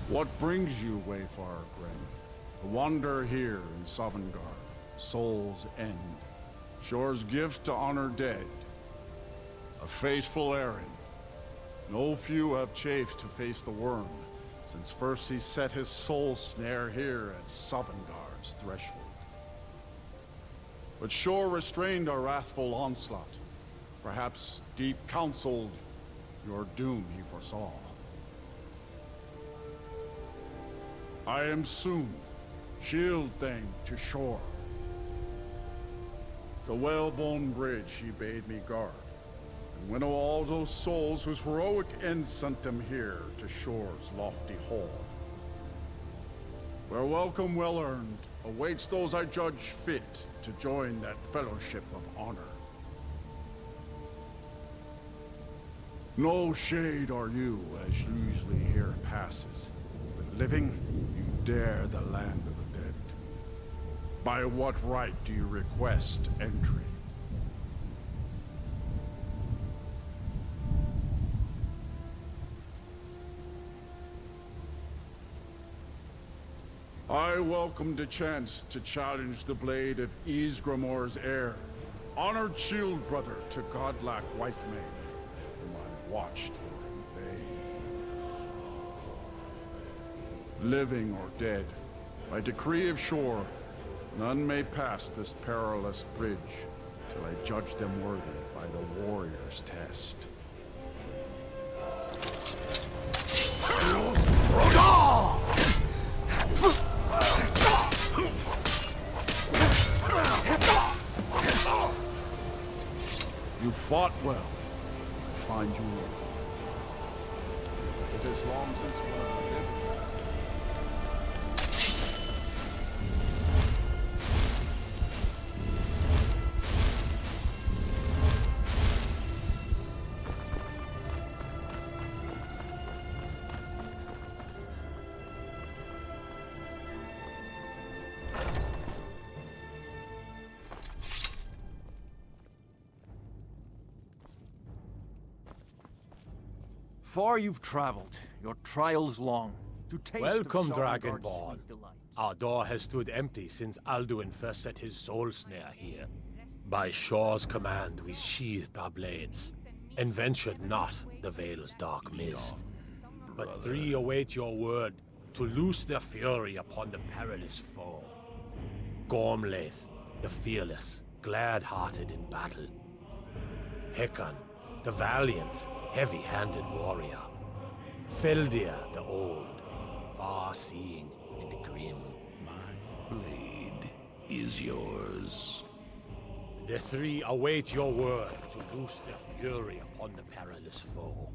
What brings you, Wayfarer Grim? A wanderer here in Sovngarde, Soul's End. Shore's gift to honor dead. A fateful errand. No few have chafed to face the worm, since first he set his soul snare here at Sovngarde's threshold. But Shore restrained our wrathful onslaught. Perhaps deep counseled your doom he foresaw. I am soon, shield thing to Shore. The whalebone bridge he bade me guard, and winnow all those souls whose heroic end sent them here to Shore's lofty hall. Where welcome well earned awaits those I judge fit to join that fellowship of honor. No shade are you, as usually here passes, but living, you dare the land of the dead. By what right do you request entry? I welcome the chance to challenge the blade of Ysgramor's heir, honored shield brother to godlike white men, whom I watched for in vain. Living or dead, by decree of Shore, none may pass this perilous bridge till I judge them worthy by the warrior's test. You fought well. I find you worthy. It is long since one lived. Far you've traveled, your trials long. To taste Welcome, of Sovngarde's Dragonborn. sweet delights. Our door has stood empty since Alduin first set his soul snare here. By Shore's command, we sheathed our blades, and ventured not the Vale's dark mist. But three await your word to loose their fury upon the perilous foe. Gormlaith, the fearless, glad-hearted in battle. Hekon, the valiant, heavy-handed warrior. Feldir, the old, far-seeing and grim. My blade is yours. The three await your word to loose their fury upon the perilous foe.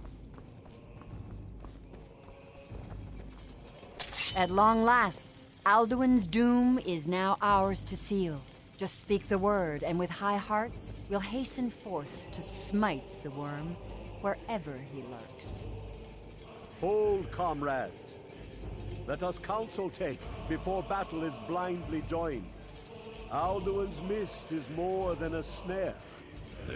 At long last, Alduin's doom is now ours to seal. Just speak the word, and with high hearts, we'll hasten forth to smite the worm wherever he lurks. Hold, comrades. Let us counsel take before battle is blindly joined. Alduin's mist is more than a snare.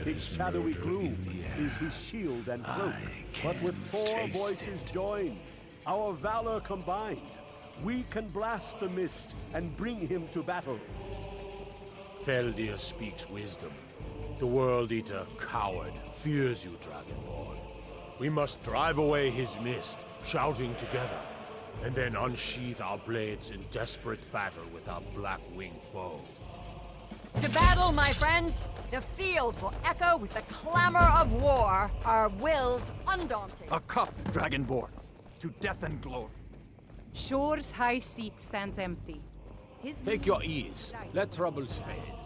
His shadowy gloom is his shield and cloak. But with four voices joined, our valor combined, we can blast the mist and bring him to battle. Feldir speaks wisdom. The World Eater, coward, fears you, Dragonborn. We must drive away his mist, shouting together, and then unsheath our blades in desperate battle with our black-winged foe. To battle, my friends! The field will echo with the clamor of war, our wills undaunted. A cup, Dragonborn, to death and glory. Shore's high seat stands empty. Take your ease. Let troubles fade.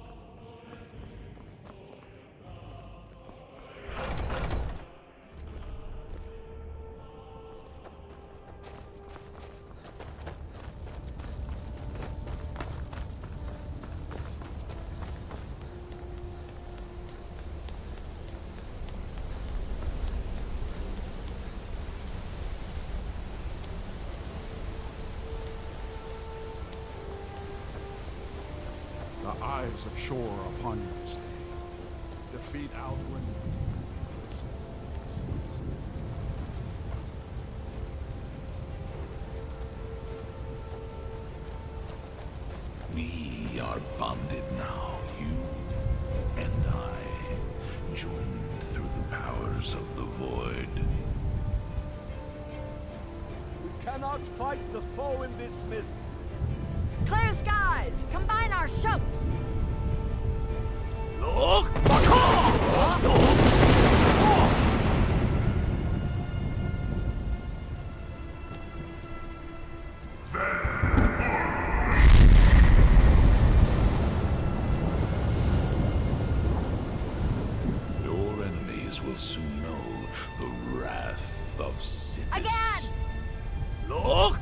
The eyes of Shore upon you this day. Defeat Alduin. powers of the void. We cannot fight the foe in this mist. Clear skies! Combine our shouts! Look! Your enemies will soon know the wrath of Sinis. Again! Look!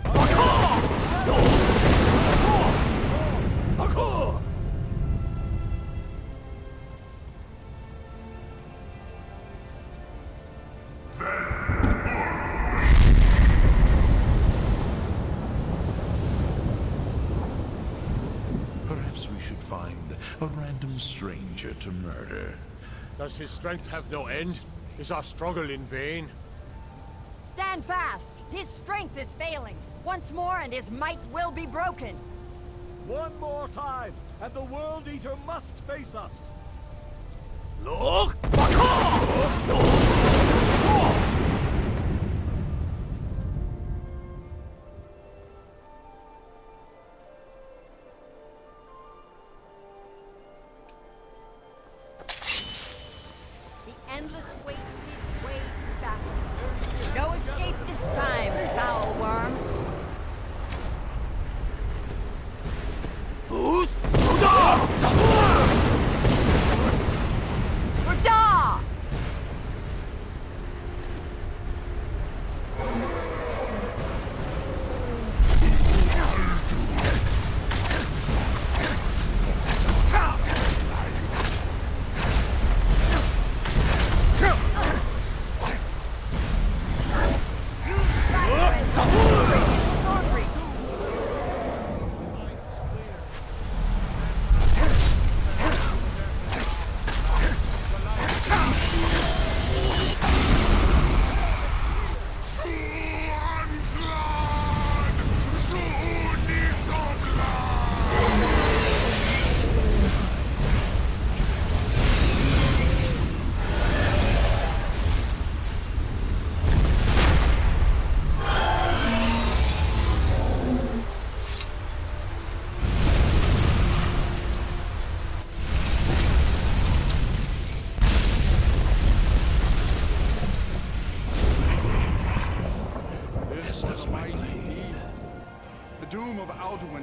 Perhaps we should find a random stranger to murder. Does his strength have no end? Is our struggle in vain? Stand fast! His strength is failing. Once more and his might will be broken. One more time, and the World Eater must face us. Look! The endless wait gives way to battle. No escape this time, foul worm. Who's? Rada!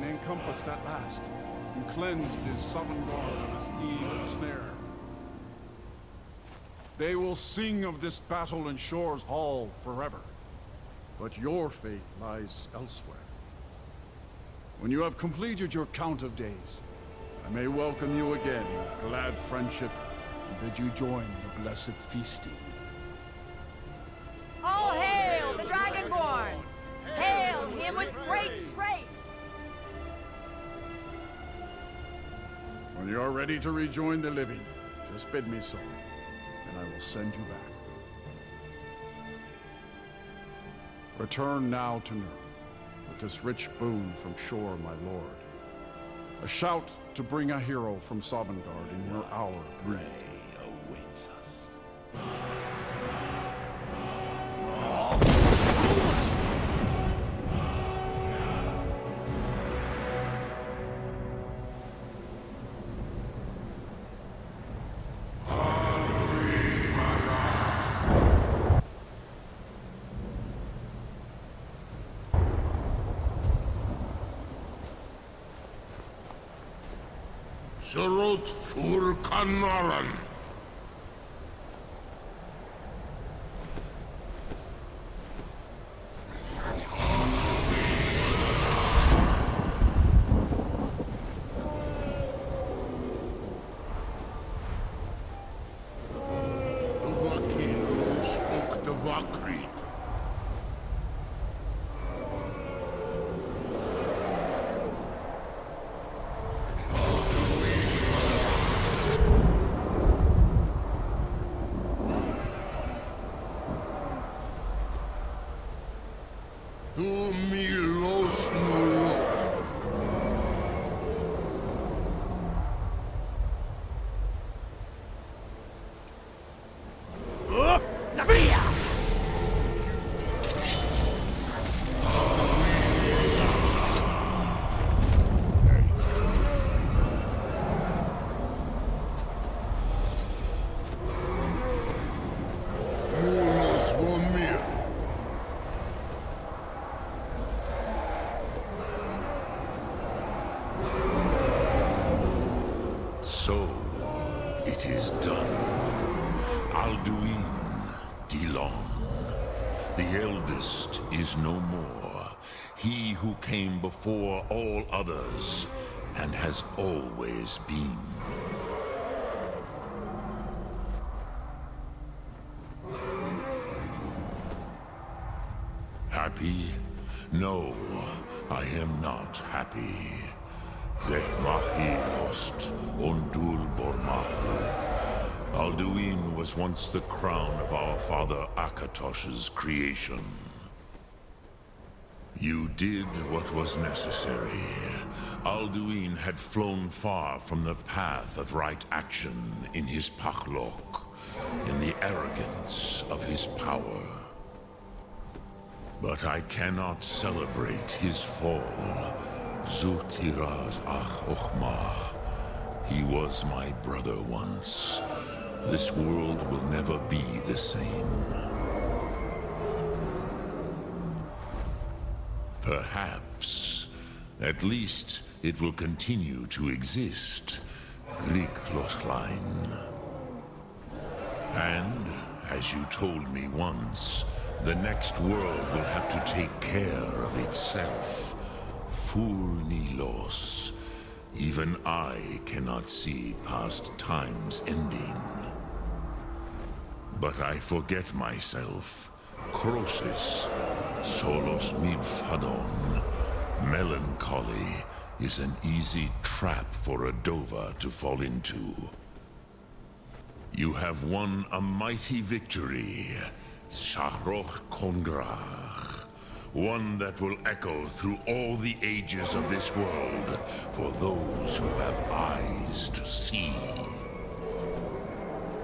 Encompassed at last, and cleansed his southern guard of his evil snare. They will sing of this battle in Shore's Hall forever, but your fate lies elsewhere. When you have completed your count of days, I may welcome you again with glad friendship and bid you join the blessed feasting. All hail the Dragonborn! Hail him with great praise! When you are ready to rejoin the living, just bid me so, and I will send you back. Return now to Nurn, with this rich boon from Shore, my lord. A shout to bring a hero from Sovngarde in your hour of need. Awaits us. Surut fur Kanaran. It is done. Alduin Dilong. The eldest is no more. He who came before all others, and has always been. Happy? No, I am not happy. Zehmahi lost, Ondul Bormahal. Alduin was once the crown of our father Akatosh's creation. You did what was necessary. Alduin had flown far from the path of right action in his Pachlok, in the arrogance of his power. But I cannot celebrate his fall. Zutiraz Ach Ochmah. He was my brother once. This world will never be the same. Perhaps. At least it will continue to exist. Griklochlein. And, as you told me once, the next world will have to take care of itself. Fulnilos. Even I cannot see past time's ending. But I forget myself. Crosis, solos midfadon. Melancholy is an easy trap for a Dova to fall into. You have won a mighty victory, Shahroch Kongrach. One that will echo through all the ages of this world for those who have eyes to see.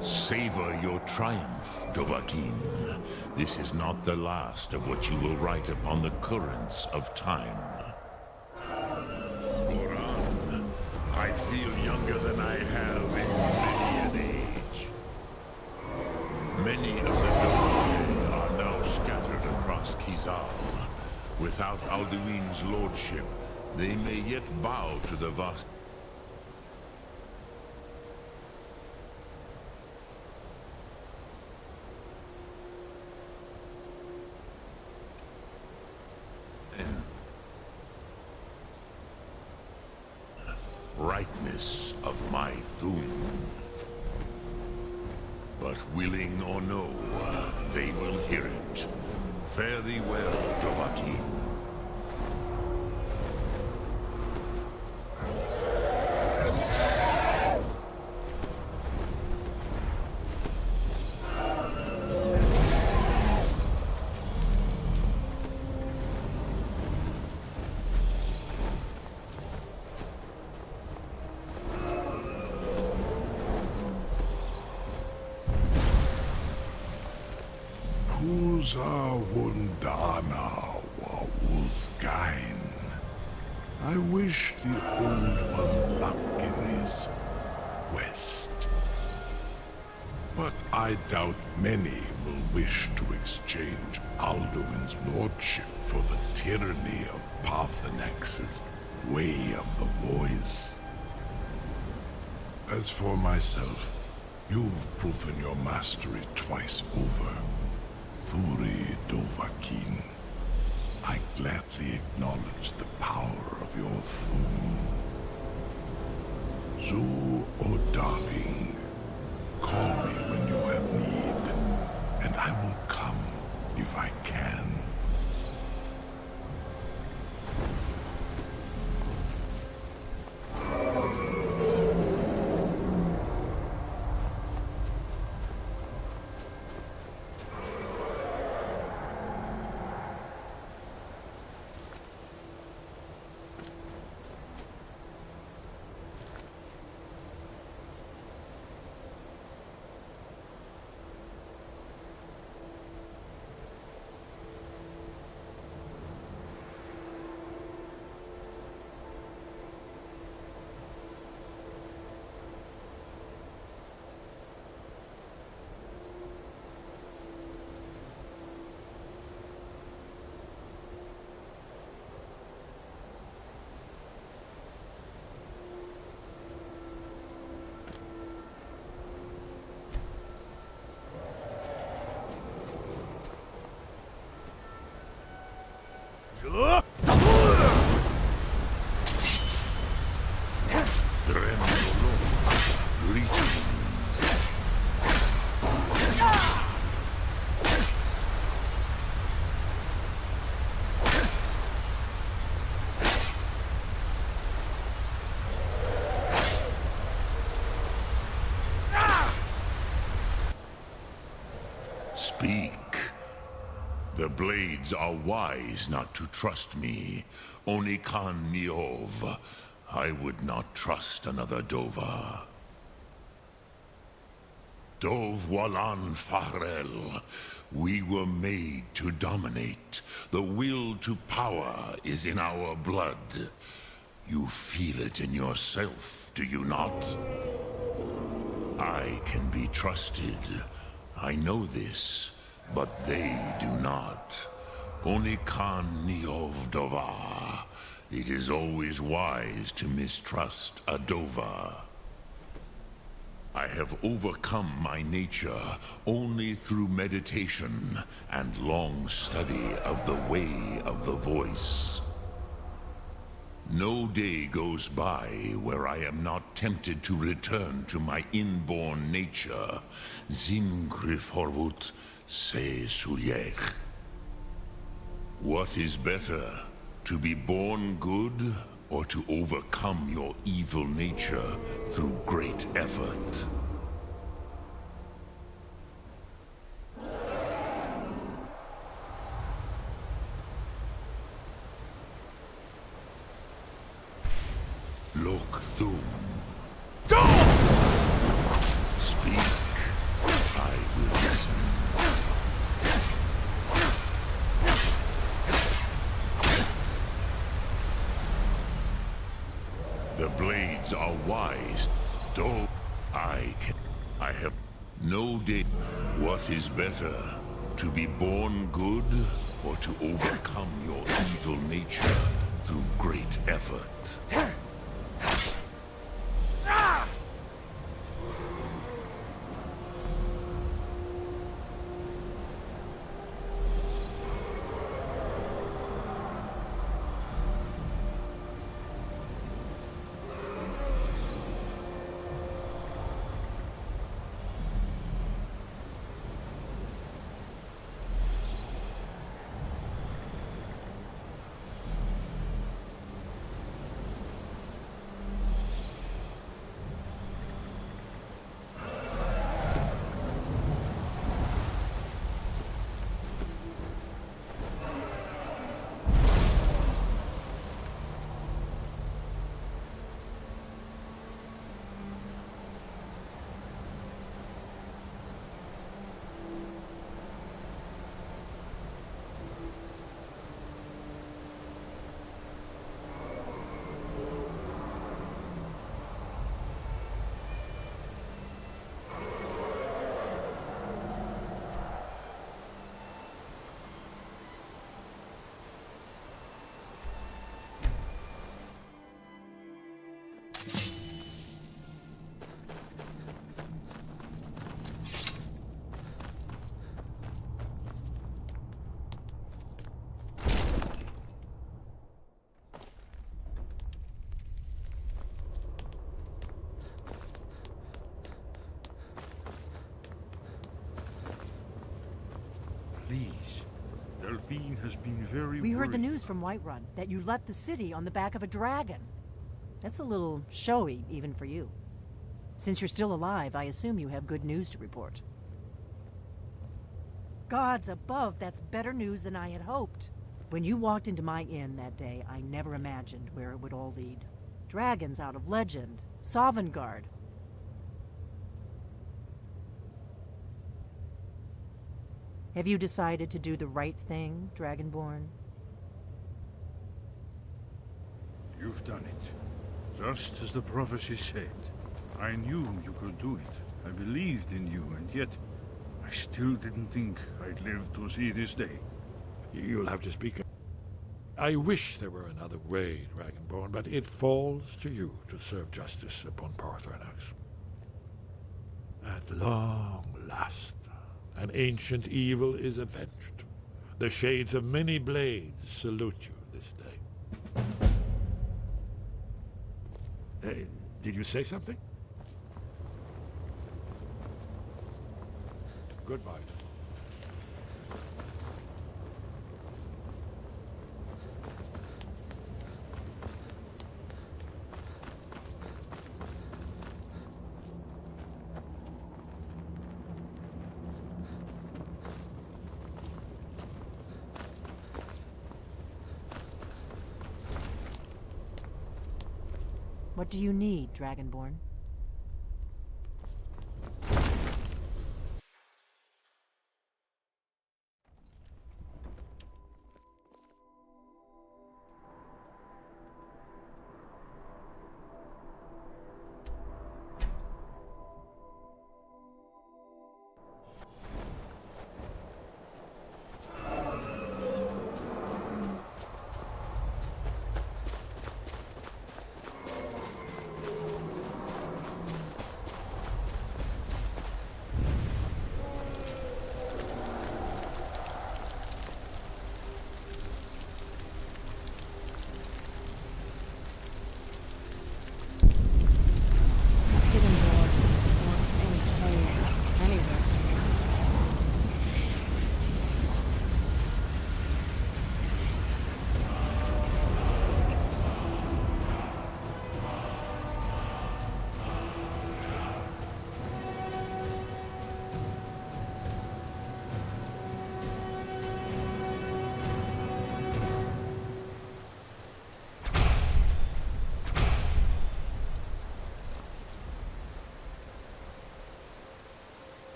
Savor your triumph, Dovahkiin. This is not the last of what you will write upon the currents of time. Goran, I feel younger than I have in many an age. Many of the Dovahkiin are now scattered across Kizal. Without Alduin's lordship, they may yet bow to the vast. Rightness of my Thum. But willing or no, they will hear it. Fare thee well, Dovahkiin. Kuza Wundana Wawuzgain. I wish the Old One luck in his quest. But I doubt many will wish to exchange Alduin's lordship for the tyranny of Parthenex's way of the voice. As for myself, you've proven your mastery twice over. Thuri Dovahkiin, I gladly acknowledge the power of your Thum. Zu Odaving, call me when you have need, and I will come if I can. Speak. The blades are wise not to trust me. Onikan Niov. I would not trust another Dova. Dov Walan Farel. We were made to dominate. The will to power is in our blood. You feel it in yourself, do you not? I can be trusted. I know this, but they do not. Onikan Niov Dova. It is always wise to mistrust a Dova. I have overcome my nature only through meditation and long study of the way of the voice. No day goes by where I am not tempted to return to my inborn nature. Zimgrifhorvut se sulyech. What is better, to be born good or to overcome your evil nature through great effort? Look through. Speak. I will listen. The blades are wise, though I have no day. What is better, to be born good or to overcome your evil nature through great effort? Please. Delphine has been very We heard the worried. news from Whiterun that you left the city on the back of a dragon. That's a little showy, even for you. Since you're still alive, I assume you have good news to report. Gods above, that's better news than I had hoped. When you walked into my inn that day, I never imagined where it would all lead. Dragons out of legend, Sovngarde. Have you decided to do the right thing, Dragonborn? You've done it. Just as the prophecy said. I knew you could do it. I believed in you, and yet I still didn't think I'd live to see this day. You'll have to speak up. I wish there were another way, Dragonborn, but it falls to you to serve justice upon Parthrenax. At long last, an ancient evil is avenged. The shades of many blades salute you this day. Did you say something? Goodbye. What do you need, Dragonborn?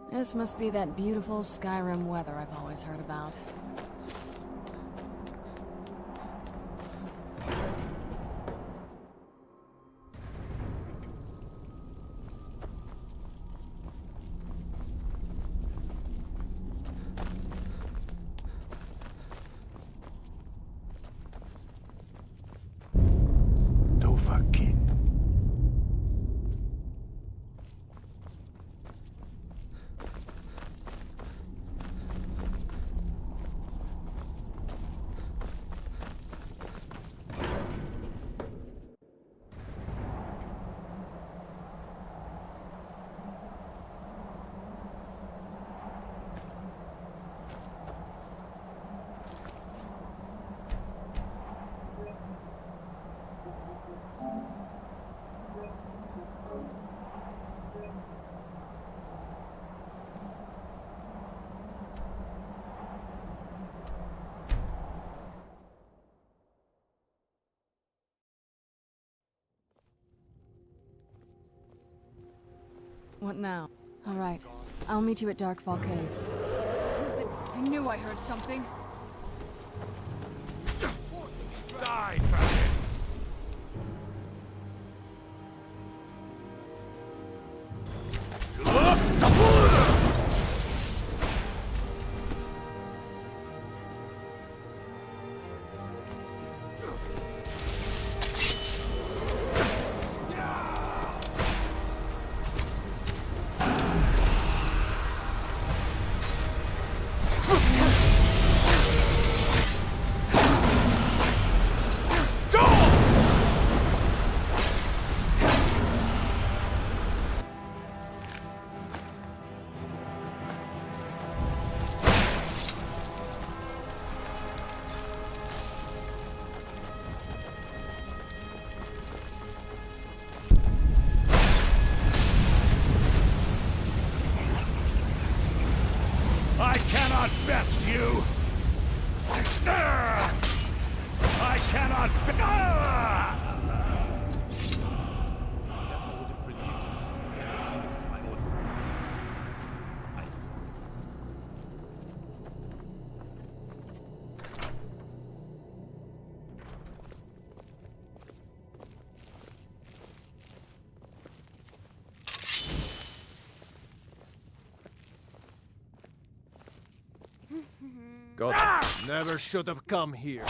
This must be that beautiful Skyrim weather I've always heard about. What now? All right. I'll meet you at Darkfall Cave. I knew I heard something. Die, dragon! I cannot best you! I cannot God, never should have come here.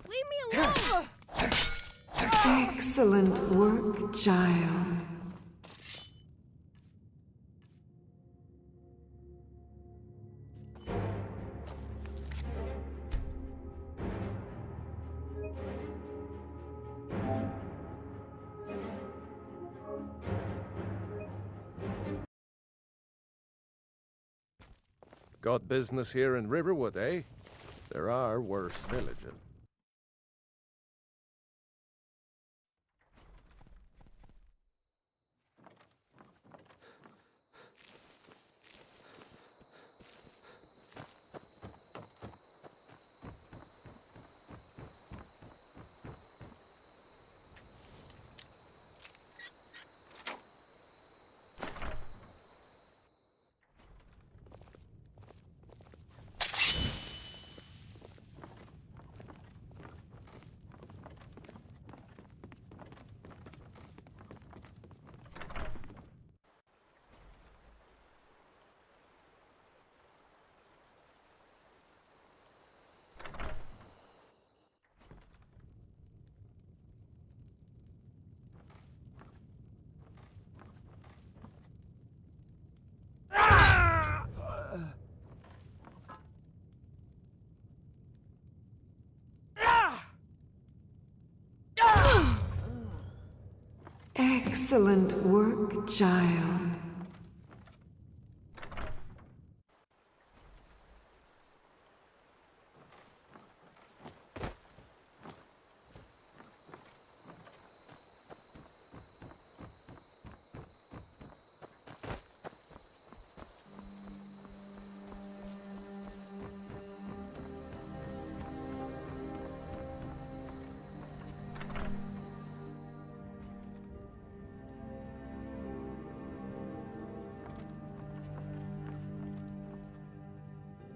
Leave me alone! Excellent work, child. Got business here in Riverwood, eh? There are worse villages. Excellent work, child.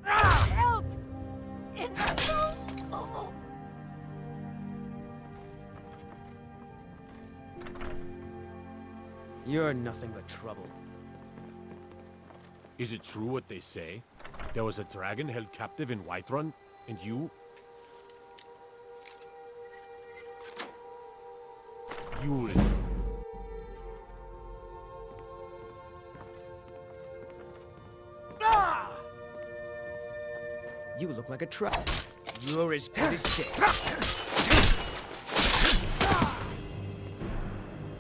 Help! You're nothing but trouble. Is it true what they say? There was a dragon held captive in Whiterun, and you... You... You look like a truck. You're as good as dead.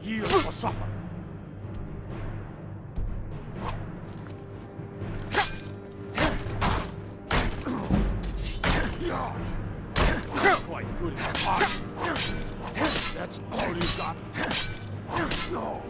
Yield or suffer. Quite good in the heart. That's all you got. No.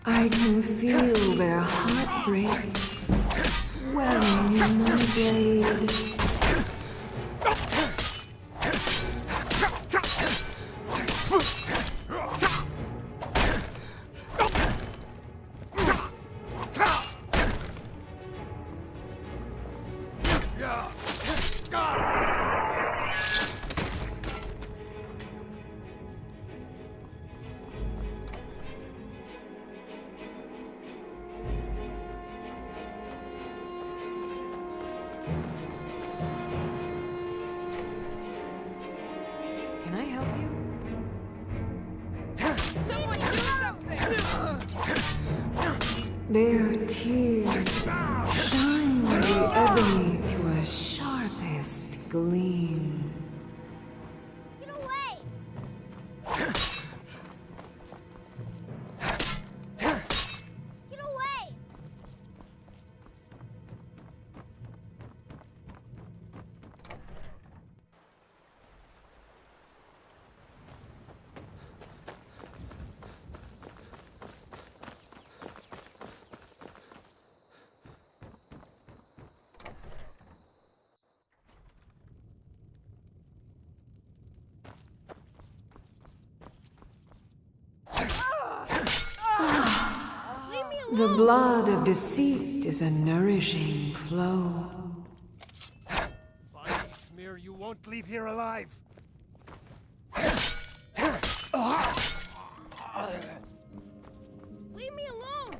I can feel their heartbreak swelling in my blade. Can I help you? Someone do something! Their tears shine the ebony to a sharpest gleam. Get away! Get away! The blood of deceit is a nourishing flow. By Smear, you won't leave here alive. Leave me alone!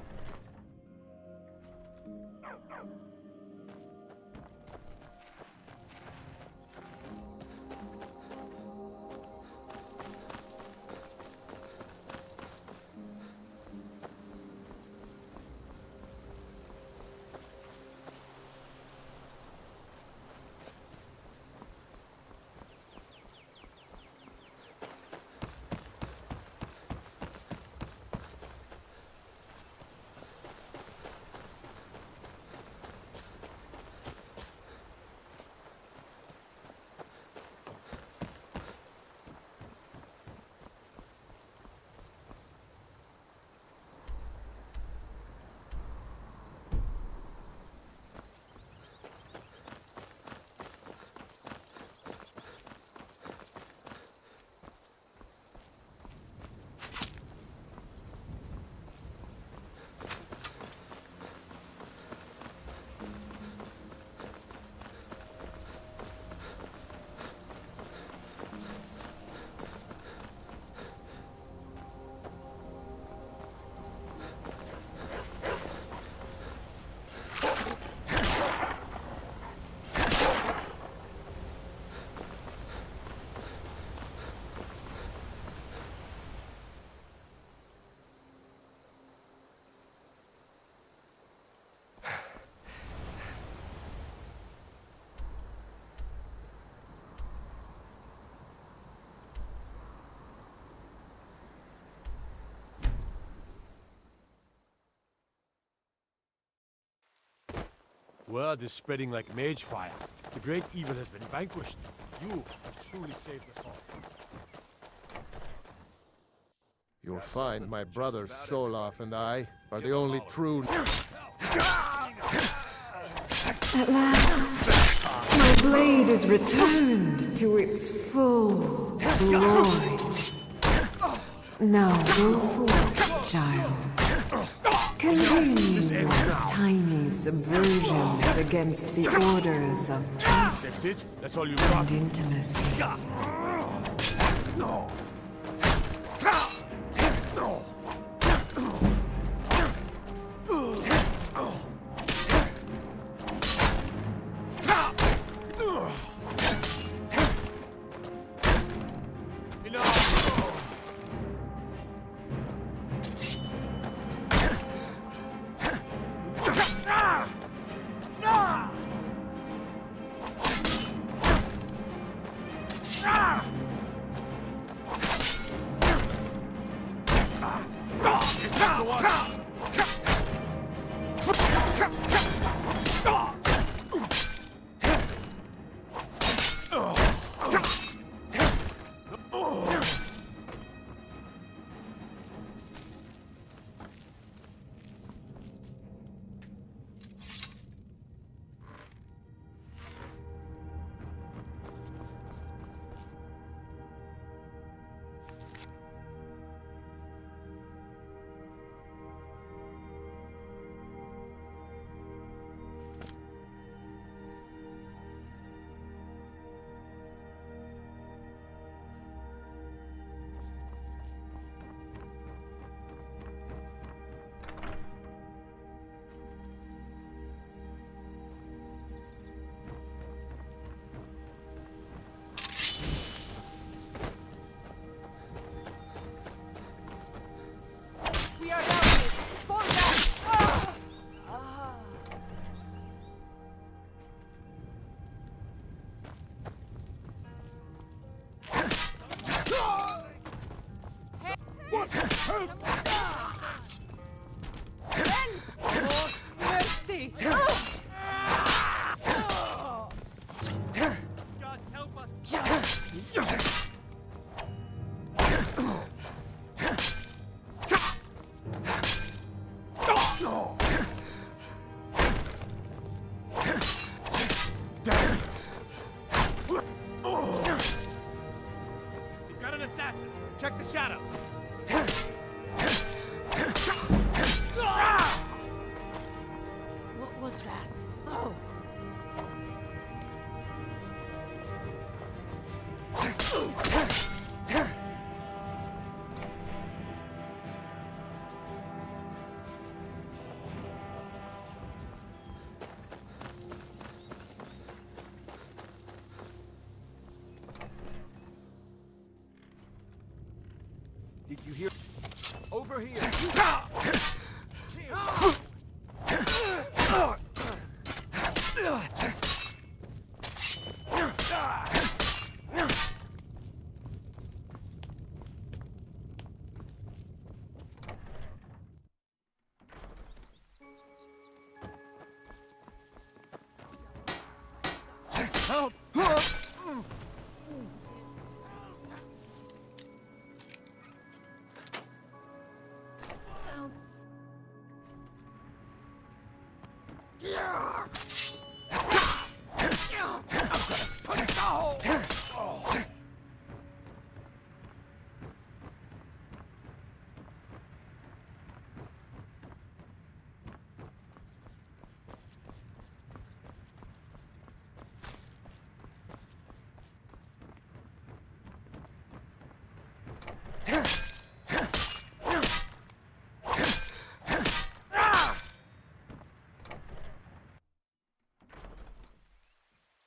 Word is spreading like mage fire. The great evil has been vanquished. You have truly saved us all. You'll find my brother Solaf and I are the only true... At last, my blade is returned to its full glory. Now go forth, child. Convene your tiny subversions against the orders of trust That's it? That's all you got? and intimacy. No. Mercy! Gods help us! You've got an assassin. Check the shadows. What was that? Oh! Did you hear? Over here. Help!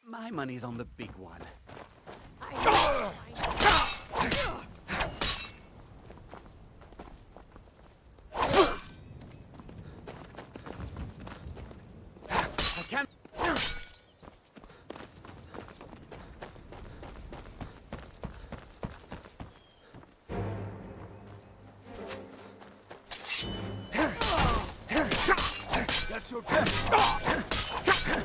My money's on the big one. I can't. That's your best.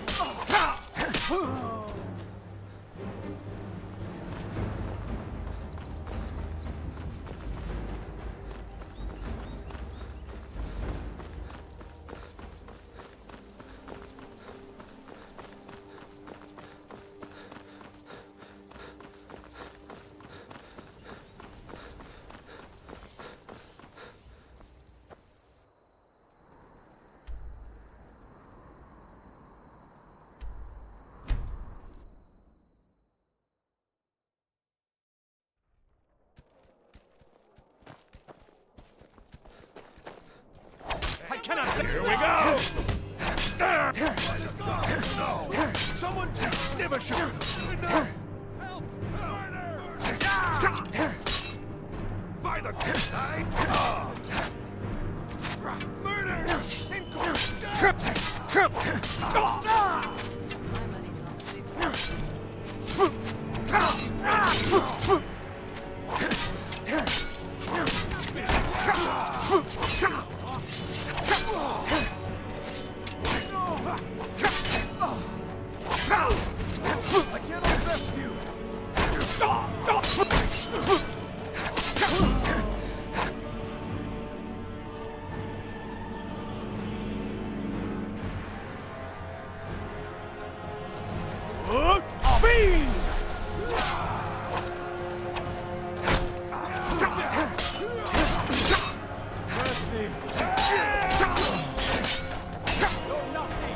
Here we go! No! Someone give a shot! No! Help! Murder! By the I cannot rescue! Fiend! Mercy! You're nothing!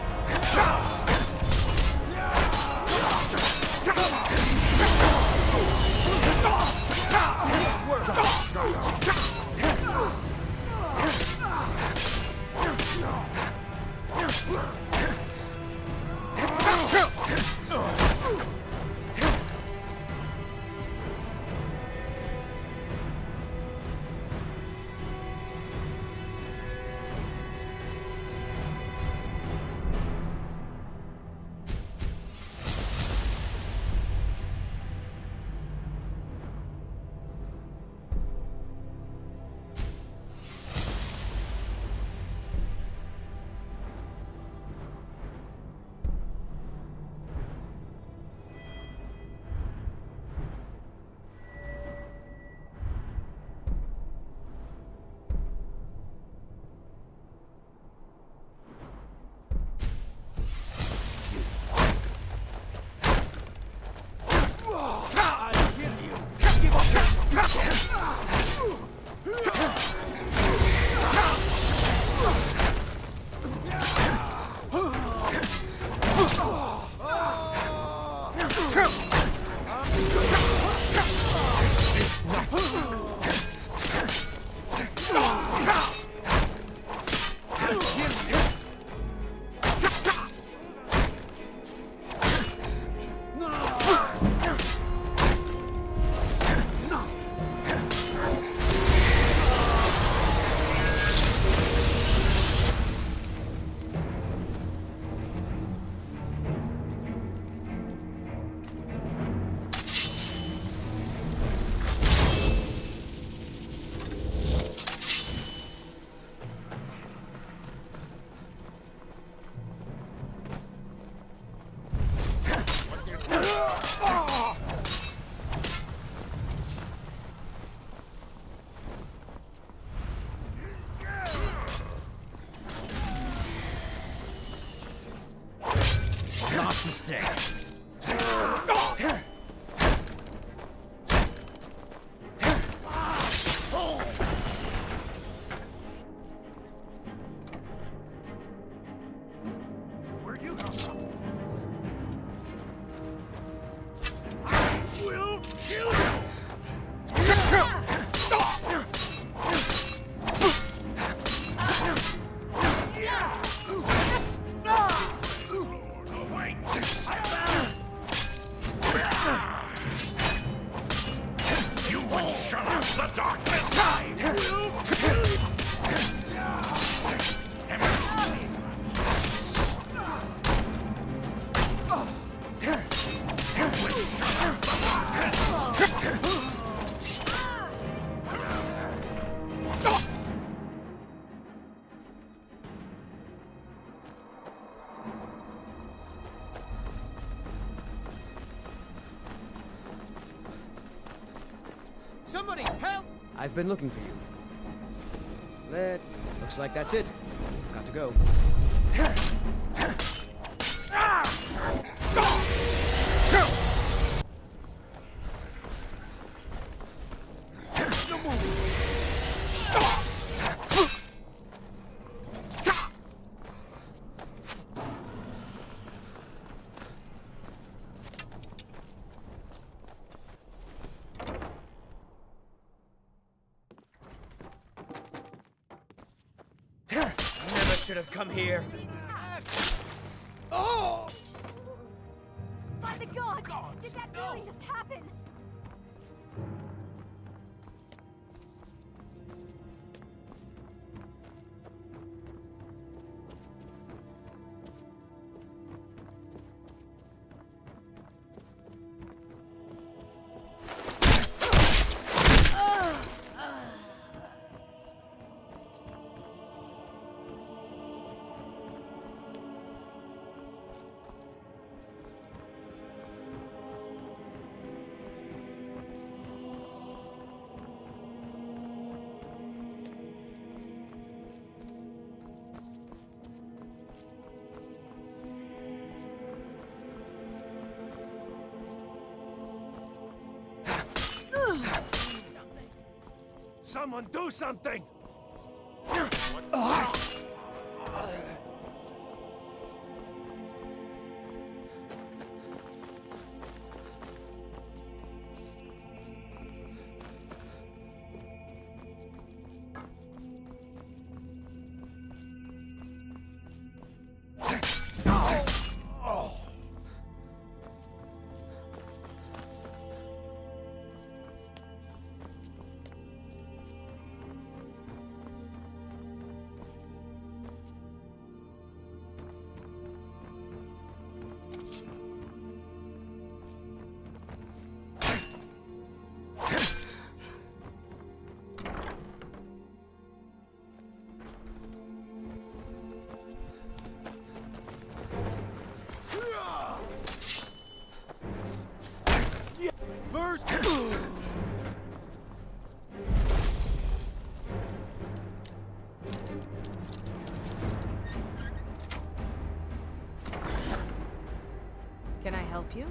Last mistake. Where'd you come from? I will kill you! You would shut up the darkness! I will kill you! You would shut up the darkness! Somebody, help! I've been looking for you. Looks like that's it. Got to go. Never should have come here. Oh! By the gods! Did that really just happen? Someone do something! First! Can I help you?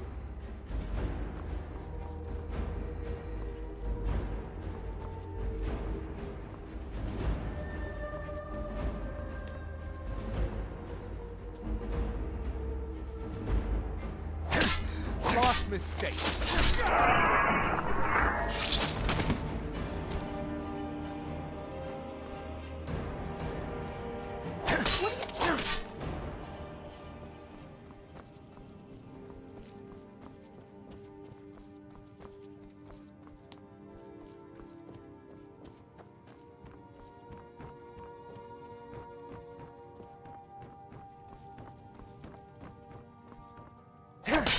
Lost mistake.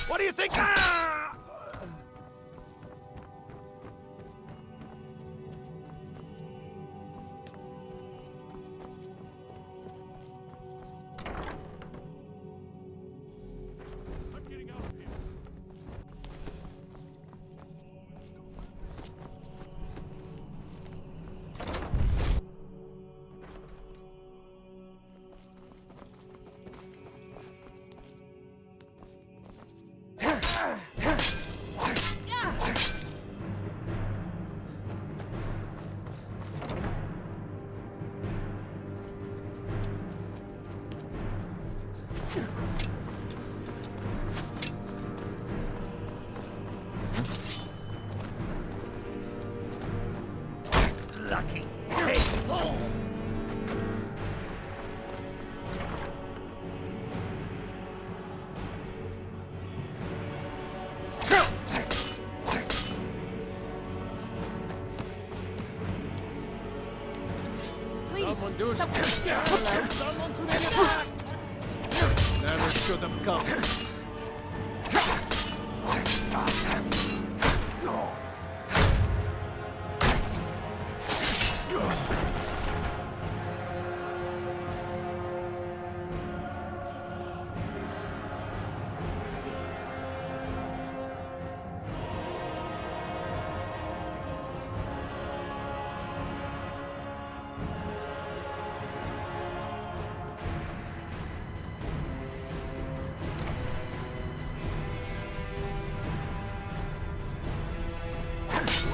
What do you think? Ah! I'm getting out of here. Lucky. Hey! Oh. Someone do something. Someone to the attack. Never should have come.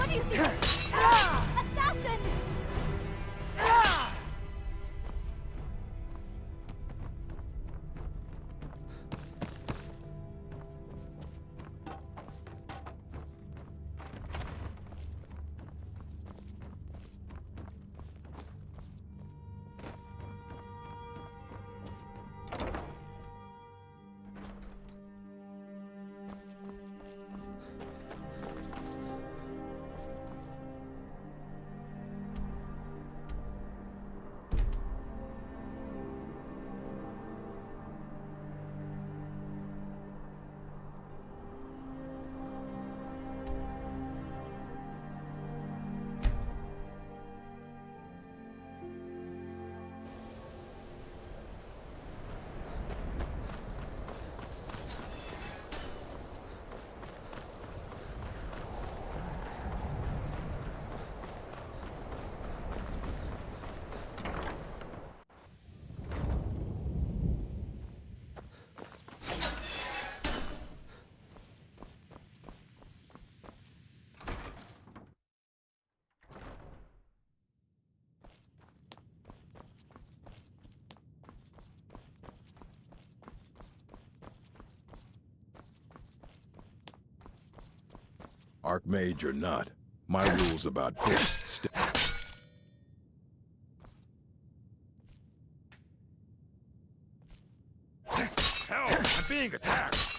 do you think? Assassin! Archmage or not, my rules about this Help! I'm being attacked!